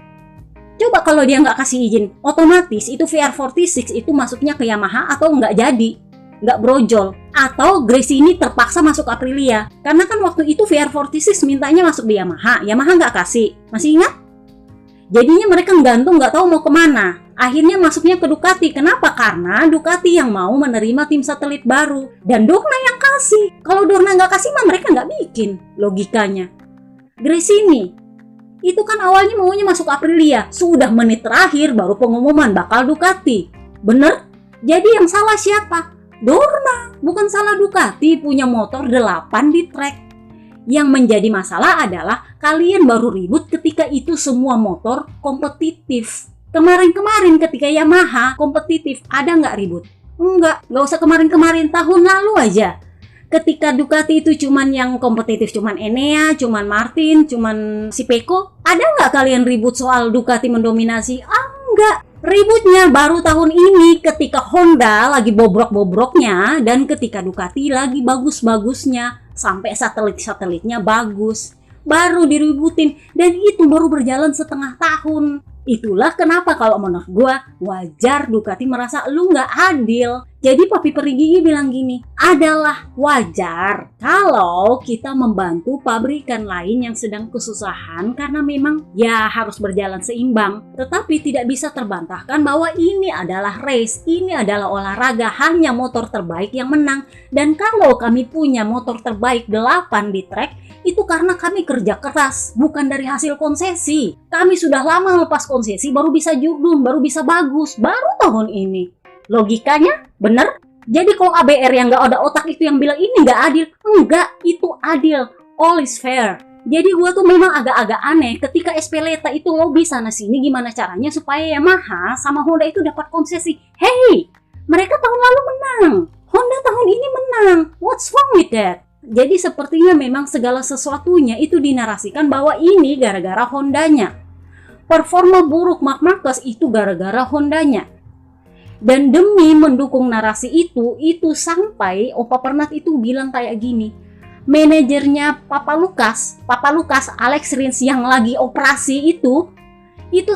Coba kalau dia nggak kasih izin, otomatis itu VR46 itu masuknya ke Yamaha atau nggak jadi, nggak brojol. Atau Gresini terpaksa masuk Aprilia. Karena kan waktu itu VR46 mintanya masuk di Yamaha, Yamaha nggak kasih. Masih ingat? Jadinya mereka gantung nggak tahu mau kemana. Akhirnya masuknya ke Ducati. Kenapa? Karena Ducati yang mau menerima tim satelit baru. Dan Dorna yang kasih. Kalau Dorna nggak kasih mah mereka nggak bikin. Logikanya. Gresini itu kan awalnya maunya masuk Aprilia. Sudah menit terakhir baru pengumuman bakal Ducati. Bener? Jadi yang salah siapa? Dorna. Bukan salah Ducati punya motor 8 di track. Yang menjadi masalah adalah kalian baru ribut ketika itu semua motor kompetitif. Kemarin-kemarin ketika Yamaha kompetitif, ada nggak ribut? Nggak usah kemarin-kemarin, tahun lalu aja. Ketika Ducati itu cuman yang kompetitif, cuman Enea, cuman Martin, cuman si Pecco, ada nggak kalian ribut soal Ducati mendominasi? Enggak. Ributnya baru tahun ini ketika Honda lagi bobrok-bobroknya dan ketika Ducati lagi bagus-bagusnya. Sampai satelit-satelitnya bagus. Baru diributin dan itu baru berjalan setengah tahun. Itulah kenapa kalau menurut gua wajar Ducati merasa lu nggak adil. Jadi Papi Perigi bilang gini, adalah wajar kalau kita membantu pabrikan lain yang sedang kesusahan karena memang ya harus berjalan seimbang. Tetapi tidak bisa terbantahkan bahwa ini adalah race, ini adalah olahraga, hanya motor terbaik yang menang. Dan kalau kami punya motor terbaik 8 di track, itu karena kami kerja keras, bukan dari hasil konsesi. Kami sudah lama lepas konsesi, baru bisa Jurdun, baru bisa bagus, baru tahun ini. Logikanya bener? Jadi kalau ABR yang nggak ada otak itu yang bilang ini nggak adil, enggak, itu adil. All is fair. Jadi gua tuh memang agak-agak aneh ketika Espeleta itu lobby sana sini gimana caranya supaya Yamaha sama Honda itu dapat konsesi. Hey, mereka tahun lalu menang, Honda tahun ini menang. What's wrong with that? Jadi sepertinya memang segala sesuatunya itu dinarasikan bahwa ini gara-gara Hondanya. Performa buruk Marc Marquez itu gara-gara Hondanya. Dan demi mendukung narasi itu sampai Opa Pernat itu bilang kayak gini. Manajernya Papa Lukas Alex Rins yang lagi operasi itu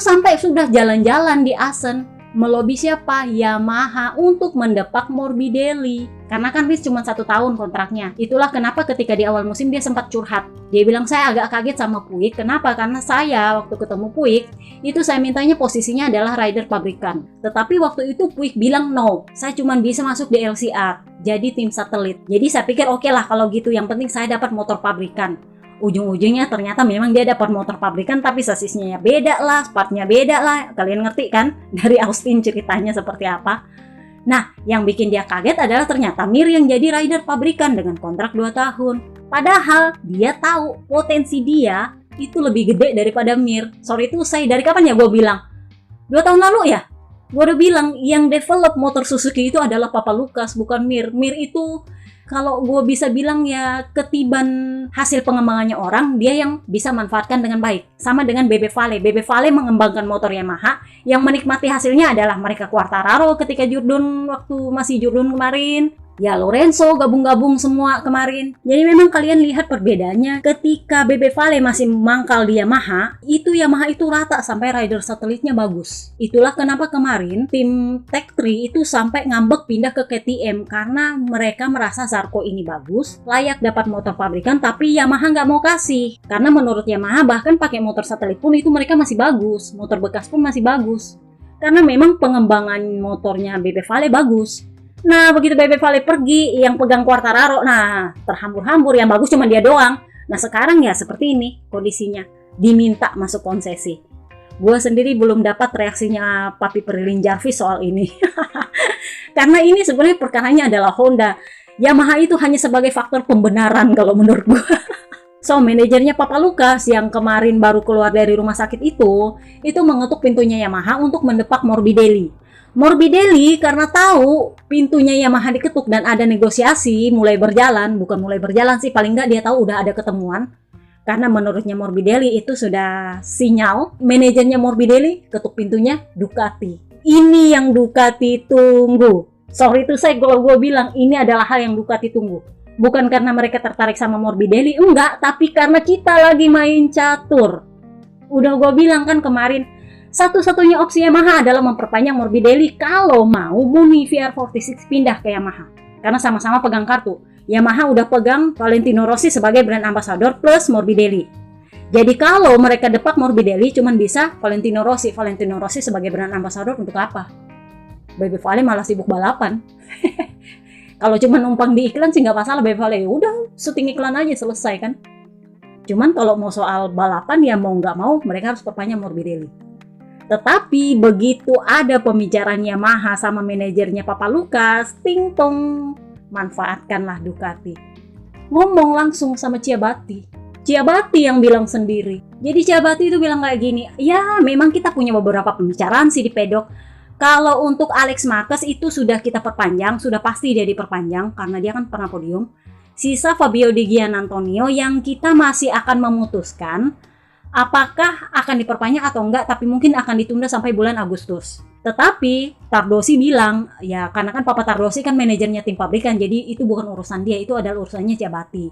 sampai sudah jalan-jalan di Assen melobi siapa? Yamaha untuk mendepak Morbidelli. Karena kan Rins cuma 1 tahun kontraknya. Itulah kenapa ketika di awal musim dia sempat curhat. Dia bilang saya agak kaget sama Puig. Kenapa? Karena saya waktu ketemu Puig itu saya mintanya posisinya adalah rider pabrikan. Tetapi waktu itu Puig bilang no, saya cuma bisa masuk di LCR, jadi tim satelit. Jadi saya pikir oke lah kalau gitu, yang penting saya dapat motor pabrikan. Ujung-ujungnya ternyata memang dia dapat motor pabrikan tapi sasisnya ya beda lah, partnya beda lah. Kalian ngerti kan dari Austin ceritanya seperti apa? Nah, yang bikin dia kaget adalah ternyata Mir yang jadi rider pabrikan dengan kontrak 2 tahun. Padahal dia tahu potensi dia itu lebih gede daripada Mir. Sorry itu saya dari kapan ya gue bilang? 2 tahun lalu ya? Gue udah bilang yang develop motor Suzuki itu adalah Papa Lukas, bukan Mir. Mir itu kalau gue bisa bilang ya ketiban hasil pengembangannya orang, dia yang bisa manfaatkan dengan baik. Sama dengan Bebe Vale. Bebe Vale mengembangkan motor Yamaha, yang menikmati hasilnya adalah mereka Quartararo ketika Jurdun waktu masih Jurdun kemarin. Ya Lorenzo gabung-gabung semua kemarin. Jadi memang kalian lihat perbedaannya ketika Bebe Vale masih mangkal di Yamaha, itu Yamaha itu rata sampai rider satelitnya bagus. Itulah kenapa kemarin tim Tech 3 itu sampai ngambek pindah ke KTM karena mereka merasa Zarco ini bagus, layak dapat motor pabrikan, tapi Yamaha nggak mau kasih. Karena menurut Yamaha bahkan pakai motor satelit pun itu mereka masih bagus, motor bekas pun masih bagus. Karena memang pengembangan motornya Bebe Vale bagus. Nah, begitu Bebe Vale pergi, yang pegang Quartararo, nah terhambur-hambur, yang bagus cuma dia doang. Nah sekarang ya seperti ini kondisinya, diminta masuk konsesi. Gue sendiri belum dapat reaksinya Papi Perilin Jarvis soal ini. Karena ini sebenarnya perkaranya adalah Honda. Yamaha itu hanya sebagai faktor pembenaran kalau menurut gue. So, manajernya Papa Lucas yang kemarin baru keluar dari rumah sakit itu mengetuk pintunya Yamaha untuk mendepak Morbidelli. Morbidelli karena tahu pintunya Yamaha diketuk dan ada negosiasi mulai berjalan, bukan mulai berjalan sih, paling nggak dia tahu udah ada ketemuan. Karena menurutnya Morbidelli itu sudah sinyal, manajernya Morbidelli ketuk pintunya Ducati. Ini yang Ducati tunggu. Sorry itu saya kalau gue bilang ini adalah hal yang Ducati tunggu. Bukan karena mereka tertarik sama Morbidelli, enggak, tapi karena kita lagi main catur. Udah gue bilang kan kemarin, satu-satunya opsi Yamaha adalah memperpanjang Morbidelli kalau mau Muni VR46 pindah ke Yamaha. Karena sama-sama pegang kartu. Yamaha udah pegang Valentino Rossi sebagai brand ambassador plus Morbidelli. Jadi kalau mereka depak Morbidelli cuman bisa Valentino Rossi sebagai brand ambassador untuk apa? Bebe Vale malah sibuk balapan. Kalau cuma numpang di iklan sih nggak masalah, Bebe Vale udah syuting iklan aja selesai kan. Cuman kalau mau soal balapan ya mau nggak mau mereka harus perpanjang Morbidelli. Tetapi begitu ada pembicaraan Yamaha sama manajernya Papa Lucas, ting tong, manfaatkanlah Ducati. Ngomong langsung sama Ciabatti yang bilang sendiri. Jadi Ciabatti itu bilang kayak gini, ya memang kita punya beberapa pembicaraan sih di pedok. Kalau untuk Alex Marquez itu sudah kita perpanjang, sudah pasti dia diperpanjang karena dia kan pernah podium. Sisa Fabio Di Giannantonio yang kita masih akan memutuskan apakah akan diperpanjang atau enggak, tapi mungkin akan ditunda sampai bulan Agustus. Tetapi Tardosi bilang, ya karena kan Papa Tardosi kan manajernya tim pabrikan, jadi itu bukan urusan dia, itu adalah urusannya Ciabatti.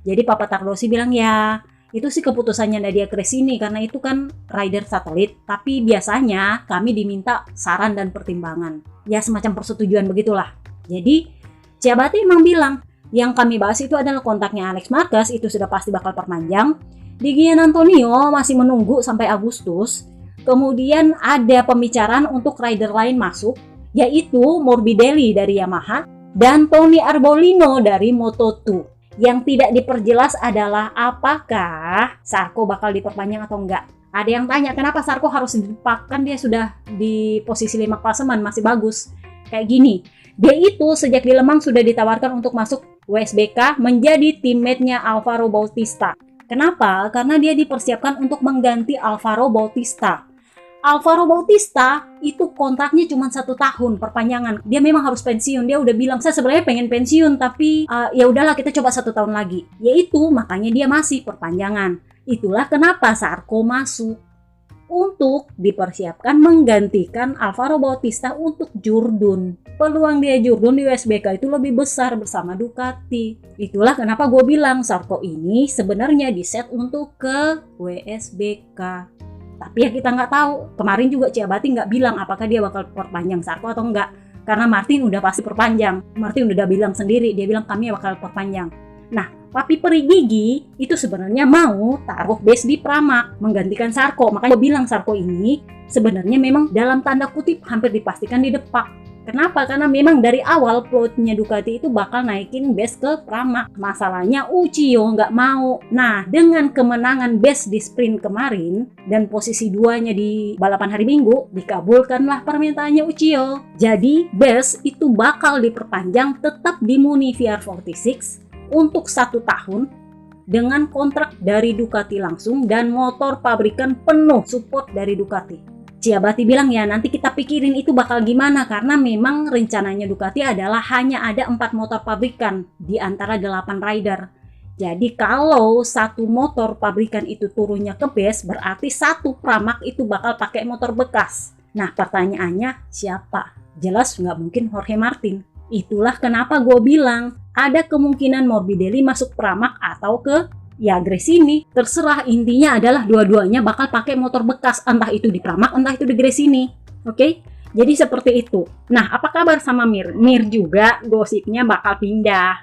Jadi Papa Tardosi bilang ya itu sih keputusannya Nadia Cressini karena itu kan rider satelit, tapi biasanya kami diminta saran dan pertimbangan. Ya semacam persetujuan begitulah. Jadi Ciabatti emang bilang, yang kami bahas itu adalah kontaknya Alex Marquez, itu sudah pasti bakal perpanjang. Di Giannantonio masih menunggu sampai Agustus. Kemudian ada pembicaraan untuk rider lain masuk, yaitu Morbidelli dari Yamaha dan Tony Arbolino dari Moto2. Yang tidak diperjelas adalah apakah Zarco bakal diperpanjang atau enggak. Ada yang tanya kenapa Zarco harus didepak, dia sudah di posisi 5 klasemen, masih bagus. Kayak gini, dia itu sejak di Lemang sudah ditawarkan untuk masuk WSBK menjadi teammate-nya Alvaro Bautista. Kenapa? Karena dia dipersiapkan untuk mengganti Alvaro Bautista. Alvaro Bautista itu kontraknya cuma 1 tahun perpanjangan. Dia memang harus pensiun. Dia udah bilang, saya sebenarnya pengen pensiun, tapi ya udahlah kita coba 1 tahun lagi. Yaitu makanya dia masih perpanjangan. Itulah kenapa Zarco masuk untuk dipersiapkan menggantikan Alvaro Bautista untuk Jurdun. Peluang dia Jurdun di WSBK itu lebih besar bersama Ducati. Itulah kenapa gue bilang Zarco ini sebenarnya diset untuk ke WSBK. Tapi ya kita nggak tahu. Kemarin juga Ciabatti nggak bilang apakah dia bakal perpanjang Zarco atau enggak. Karena Martin udah pasti perpanjang. Martin udah bilang sendiri, dia bilang kami bakal perpanjang. Nah, Papi Peri Gigi itu sebenarnya mau taruh base di Pramac menggantikan Zarco. Makanya gue bilang Zarco ini sebenarnya memang dalam tanda kutip hampir dipastikan didepak. Kenapa? Karena memang dari awal plotnya Ducati itu bakal naikin base ke Pramac. Masalahnya Uchiyo nggak mau. Nah, dengan kemenangan base di sprint kemarin dan posisi 2-nya di balapan hari Minggu, dikabulkanlah permintaannya Uchiyo. Jadi base itu bakal diperpanjang tetap di Muni VR46 untuk 1 tahun dengan kontrak dari Ducati langsung dan motor pabrikan penuh support dari Ducati. Ciabatti bilang ya nanti kita pikirin itu bakal gimana karena memang rencananya Ducati adalah hanya ada 4 motor pabrikan di antara 8 rider. Jadi kalau 1 motor pabrikan itu turunnya ke base berarti 1 Pramac itu bakal pakai motor bekas. Nah pertanyaannya siapa? Jelas nggak mungkin Jorge Martin. Itulah kenapa gue bilang ada kemungkinan Morbidelli masuk Pramac atau ke ya Gresini, terserah, intinya adalah dua-duanya bakal pakai motor bekas, entah itu di Pramac, entah itu di Gresini. Oke? Jadi seperti itu. Nah, apa kabar sama Mir? Mir juga gosipnya bakal pindah.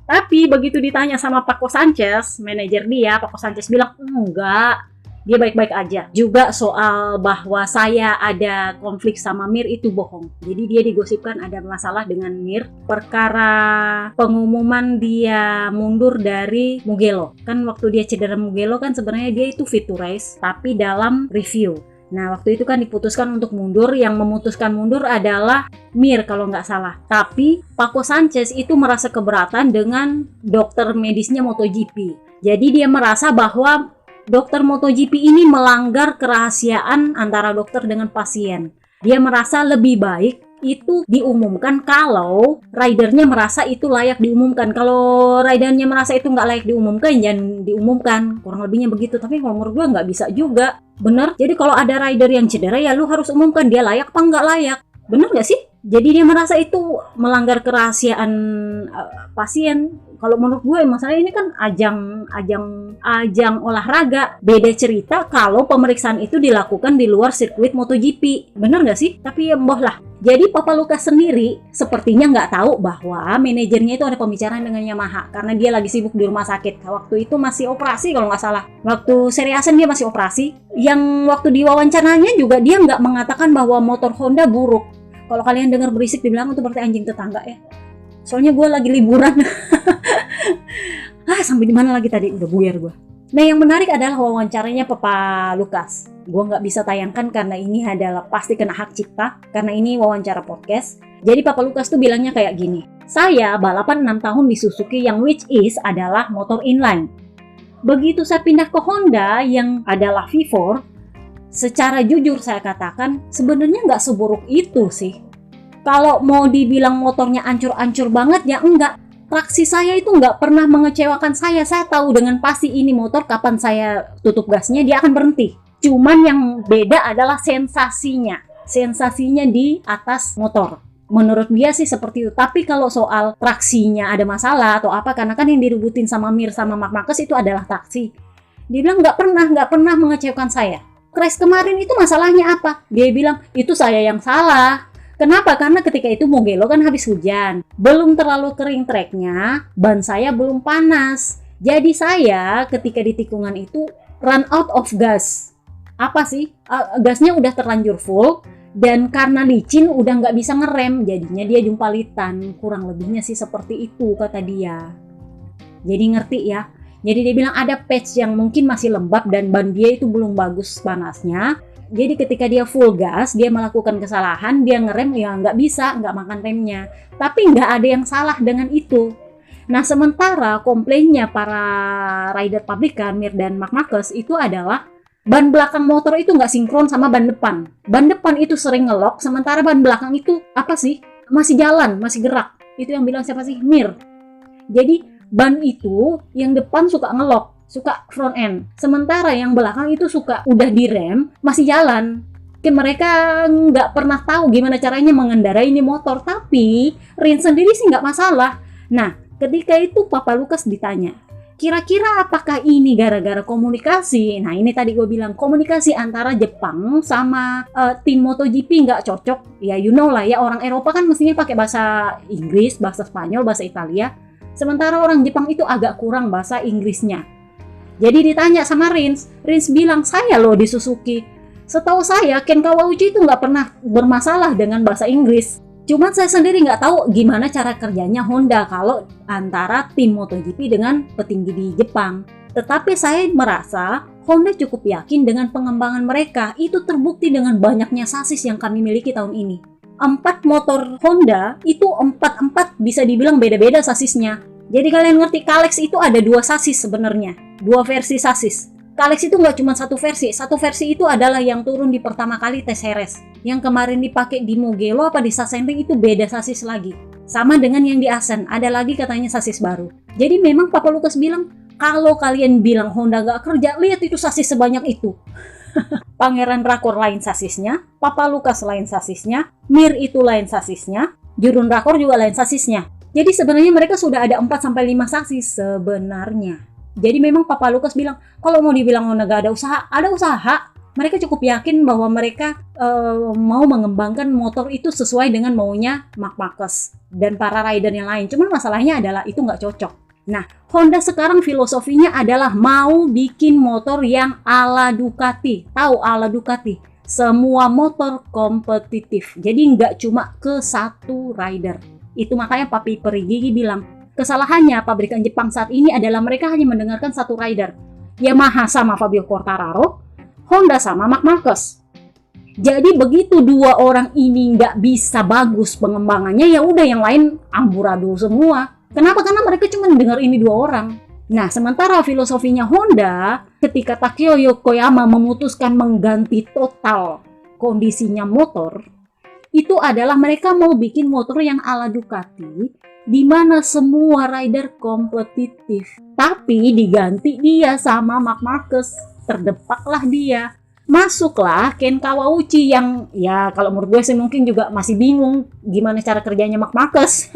Tapi begitu ditanya sama Paco Sanchez, manajer dia, Paco Sanchez bilang, enggak. Dia baik-baik aja. Juga soal bahwa saya ada konflik sama Mir itu bohong. Jadi dia digosipkan ada masalah dengan Mir. Perkara pengumuman dia mundur dari Mugello. Kan waktu dia cedera Mugello kan sebenarnya dia itu fit to race, tapi dalam review. Nah waktu itu kan diputuskan untuk mundur. Yang memutuskan mundur adalah Mir kalau nggak salah. Tapi Paco Sanchez itu merasa keberatan dengan dokter medisnya MotoGP. Jadi dia merasa bahwa dokter MotoGP ini melanggar kerahasiaan antara dokter dengan pasien. Dia merasa lebih baik itu diumumkan kalau ridernya merasa itu layak diumumkan. Kalau ridernya merasa itu nggak layak diumumkan, jangan diumumkan. Kurang lebihnya begitu. Tapi kalau menurut gue nggak bisa juga. Bener? Jadi kalau ada rider yang cedera ya lu harus umumkan dia layak apa nggak layak. Bener nggak sih? Jadi dia merasa itu melanggar kerahasiaan pasien. Kalau menurut gue masalah ini kan ajang olahraga. Beda cerita kalau pemeriksaan itu dilakukan di luar sirkuit MotoGP. Bener nggak sih? Tapi ya mbah lah. Jadi Papa Lucas sendiri sepertinya nggak tahu bahwa manajernya itu ada pembicaraan dengan Yamaha karena dia lagi sibuk di rumah sakit. Waktu itu masih operasi kalau nggak salah. Waktu seri Asen dia masih operasi. Yang waktu diwawancaranya juga dia nggak mengatakan bahwa motor Honda buruk. Kalau kalian dengar berisik dibilang itu berarti anjing tetangga ya. Soalnya gue lagi liburan. Sampai di mana lagi tadi? Udah buyar gue. Nah yang menarik adalah wawancaranya Papa Lucas. Gue nggak bisa tayangkan karena ini adalah pasti kena hak cipta. Karena ini wawancara podcast. Jadi Papa Lucas tuh bilangnya kayak gini. Saya balapan 6 tahun di Suzuki yang which is adalah motor inline. Begitu saya pindah ke Honda yang adalah V4. Secara jujur saya katakan sebenarnya nggak seburuk itu sih. Kalau mau dibilang motornya ancur-ancur banget ya enggak. Traksi saya itu nggak pernah mengecewakan saya. Saya tahu dengan pasti ini motor kapan saya tutup gasnya dia akan berhenti. Cuman yang beda adalah sensasinya. Sensasinya di atas motor. Menurut dia sih seperti itu. Tapi kalau soal traksinya ada masalah atau apa, karena kan yang direbutin sama Mir sama Marc Marquez itu adalah traksi. Dia bilang nggak pernah mengecewakan saya. Crash kemarin itu masalahnya apa? Dia bilang itu saya yang salah. Kenapa? Karena ketika itu Mugello kan habis hujan. Belum terlalu kering treknya, ban saya belum panas. Jadi saya ketika di tikungan itu run out of gas. Apa sih? Gasnya udah terlanjur full dan karena licin udah nggak bisa ngerem. Jadinya dia jumpalitan. Kurang lebihnya sih seperti itu kata dia. Jadi ngerti ya? Jadi dia bilang ada patch yang mungkin masih lembab dan ban dia itu belum bagus panasnya. Jadi ketika dia full gas, dia melakukan kesalahan, dia ngerem ya nggak bisa, nggak makan remnya. Tapi nggak ada yang salah dengan itu. Nah sementara komplainnya para rider pabrikan, Mir dan Marc Marquez itu adalah ban belakang motor itu nggak sinkron sama ban depan. Ban depan itu sering ngelok, sementara ban belakang itu apa sih? Masih jalan, masih gerak. Itu yang bilang siapa sih? Mir. Jadi ban itu yang depan suka ngelok. Suka front end, sementara yang belakang itu suka udah direm masih jalan. Mereka nggak pernah tahu gimana caranya mengendarai ini motor, tapi Rins sendiri sih nggak masalah. Nah, ketika itu Papa Lucas ditanya, kira-kira apakah ini gara-gara komunikasi? Nah, ini tadi gue bilang komunikasi antara Jepang sama tim MotoGP nggak cocok. Ya, you know lah ya, orang Eropa kan mestinya pakai bahasa Inggris, bahasa Spanyol, bahasa Italia. Sementara orang Jepang itu agak kurang bahasa Inggrisnya. Jadi ditanya sama Rins bilang saya loh di Suzuki. Setahu saya Ken Kawauchi itu nggak pernah bermasalah dengan bahasa Inggris. Cuman saya sendiri nggak tahu gimana cara kerjanya Honda kalau antara tim MotoGP dengan petinggi di Jepang. Tetapi saya merasa Honda cukup yakin dengan pengembangan mereka. Itu terbukti dengan banyaknya sasis yang kami miliki tahun ini. 4 motor Honda itu 4 bisa dibilang beda-beda sasisnya. Jadi kalian ngerti Kalex itu ada 2 sasis sebenarnya, 2 versi sasis. Kalex itu nggak cuma satu versi itu adalah yang turun di pertama kali tes Jerez. Yang kemarin dipakai di Mugello apa di Sachsenring itu beda sasis lagi. Sama dengan yang di Assen, ada lagi katanya sasis baru. Jadi memang Papa Lucas bilang, kalau kalian bilang Honda nggak kerja, lihat itu sasis sebanyak itu. Pangeran Rakor lain sasisnya, Papa Lucas lain sasisnya, Mir itu lain sasisnya, Jurun Rakor juga lain sasisnya. Jadi sebenarnya mereka sudah ada 4-5 sasis sebenarnya. Jadi memang Papa Lucas bilang, kalau mau dibilang Honda gak ada usaha. Mereka cukup yakin bahwa mereka mau mengembangkan motor itu sesuai dengan maunya Marc Marquez dan para rider yang lain. Cuman masalahnya adalah itu nggak cocok. Nah, Honda sekarang filosofinya adalah mau bikin motor yang ala Ducati. Tahu ala Ducati? Semua motor kompetitif. Jadi nggak cuma ke satu rider. Itu makanya Papi Perigigi bilang, kesalahannya pabrikan Jepang saat ini adalah mereka hanya mendengarkan satu rider. Yamaha sama Fabio Quartararo, Honda sama Marc Marquez. Jadi begitu dua orang ini nggak bisa bagus pengembangannya, ya udah yang lain amburadul semua. Kenapa? Karena mereka cuma dengar ini dua orang. Nah, sementara filosofinya Honda, ketika Takeo Yokoyama memutuskan mengganti total kondisinya motor, itu adalah mereka mau bikin motor yang ala Ducati, di mana semua rider kompetitif. Tapi diganti dia sama Marc Marquez, terdepaklah dia. Masuklah Ken Kawauchi yang, ya kalau menurut gue sih mungkin juga masih bingung gimana cara kerjanya Marc Marquez.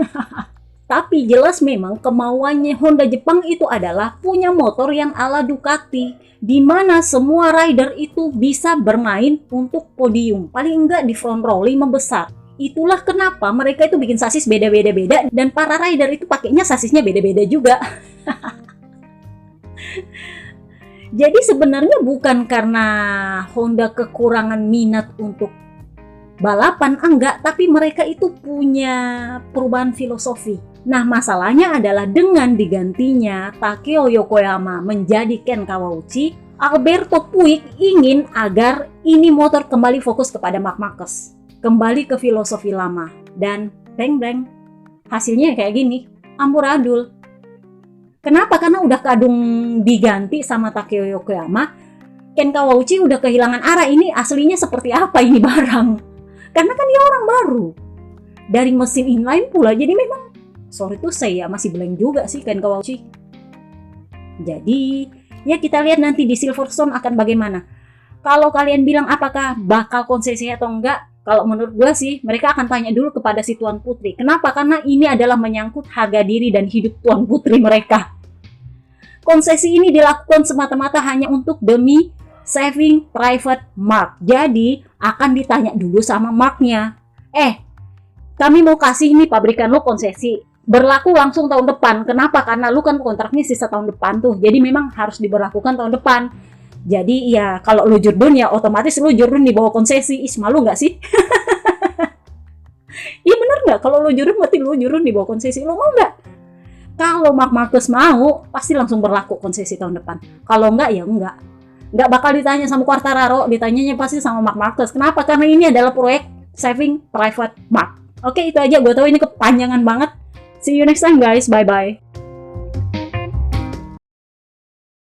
Tapi jelas memang kemauannya Honda Jepang itu adalah punya motor yang ala Ducati, di mana semua rider itu bisa bermain untuk podium, paling enggak di front row 5 besar. Itulah kenapa mereka itu bikin sasis beda-beda dan para rider itu pakainya sasisnya beda-beda juga. Jadi sebenarnya bukan karena Honda kekurangan minat untuk balapan, enggak, tapi mereka itu punya perubahan filosofi. Nah, masalahnya adalah dengan digantinya Takeo Yokoyama menjadi Ken Kawauchi, Alberto Puig ingin agar ini motor kembali fokus kepada Marc Marquez, kembali ke filosofi lama, dan breng-breng, hasilnya kayak gini, amburadul. Kenapa? Karena udah kadung diganti sama Takeo Yokoyama, Ken Kawauchi udah kehilangan arah, ini aslinya seperti apa ini barang. Karena kan dia orang baru, dari mesin inline pula, jadi memang sorry tuh saya masih blank juga sih Ken Kawauchi. Jadi ya kita lihat nanti di Silverstone akan bagaimana. Kalau kalian bilang apakah bakal konsesi atau enggak, kalau menurut gue sih mereka akan tanya dulu kepada si Tuan Putri. Kenapa? Karena ini adalah menyangkut harga diri dan hidup Tuan Putri mereka. Konsesi ini dilakukan semata-mata hanya untuk demi saving private Mark. Jadi akan ditanya dulu sama Marknya. Kami mau kasih nih pabrikan lo konsesi. Berlaku langsung tahun depan. Kenapa? Karena lu kan kontraknya sisa tahun depan tuh. Jadi memang harus diberlakukan tahun depan. Jadi ya kalau lu jurdun ya otomatis lu jurdun di bawah konsesi. Malu nggak sih? Iya bener nggak? Kalau lu jurdun berarti lu jurdun di bawah konsesi. Lu mau nggak? Kalau Marc Marquez mau, pasti langsung berlaku konsesi tahun depan. Kalau nggak ya nggak. Nggak bakal ditanya sama Quartararo. Ditanyanya pasti sama Marc Marquez. Kenapa? Karena ini adalah proyek saving private Mark. Oke, itu aja. Gue tahu ini kepanjangan banget. See you next time guys. Bye-bye.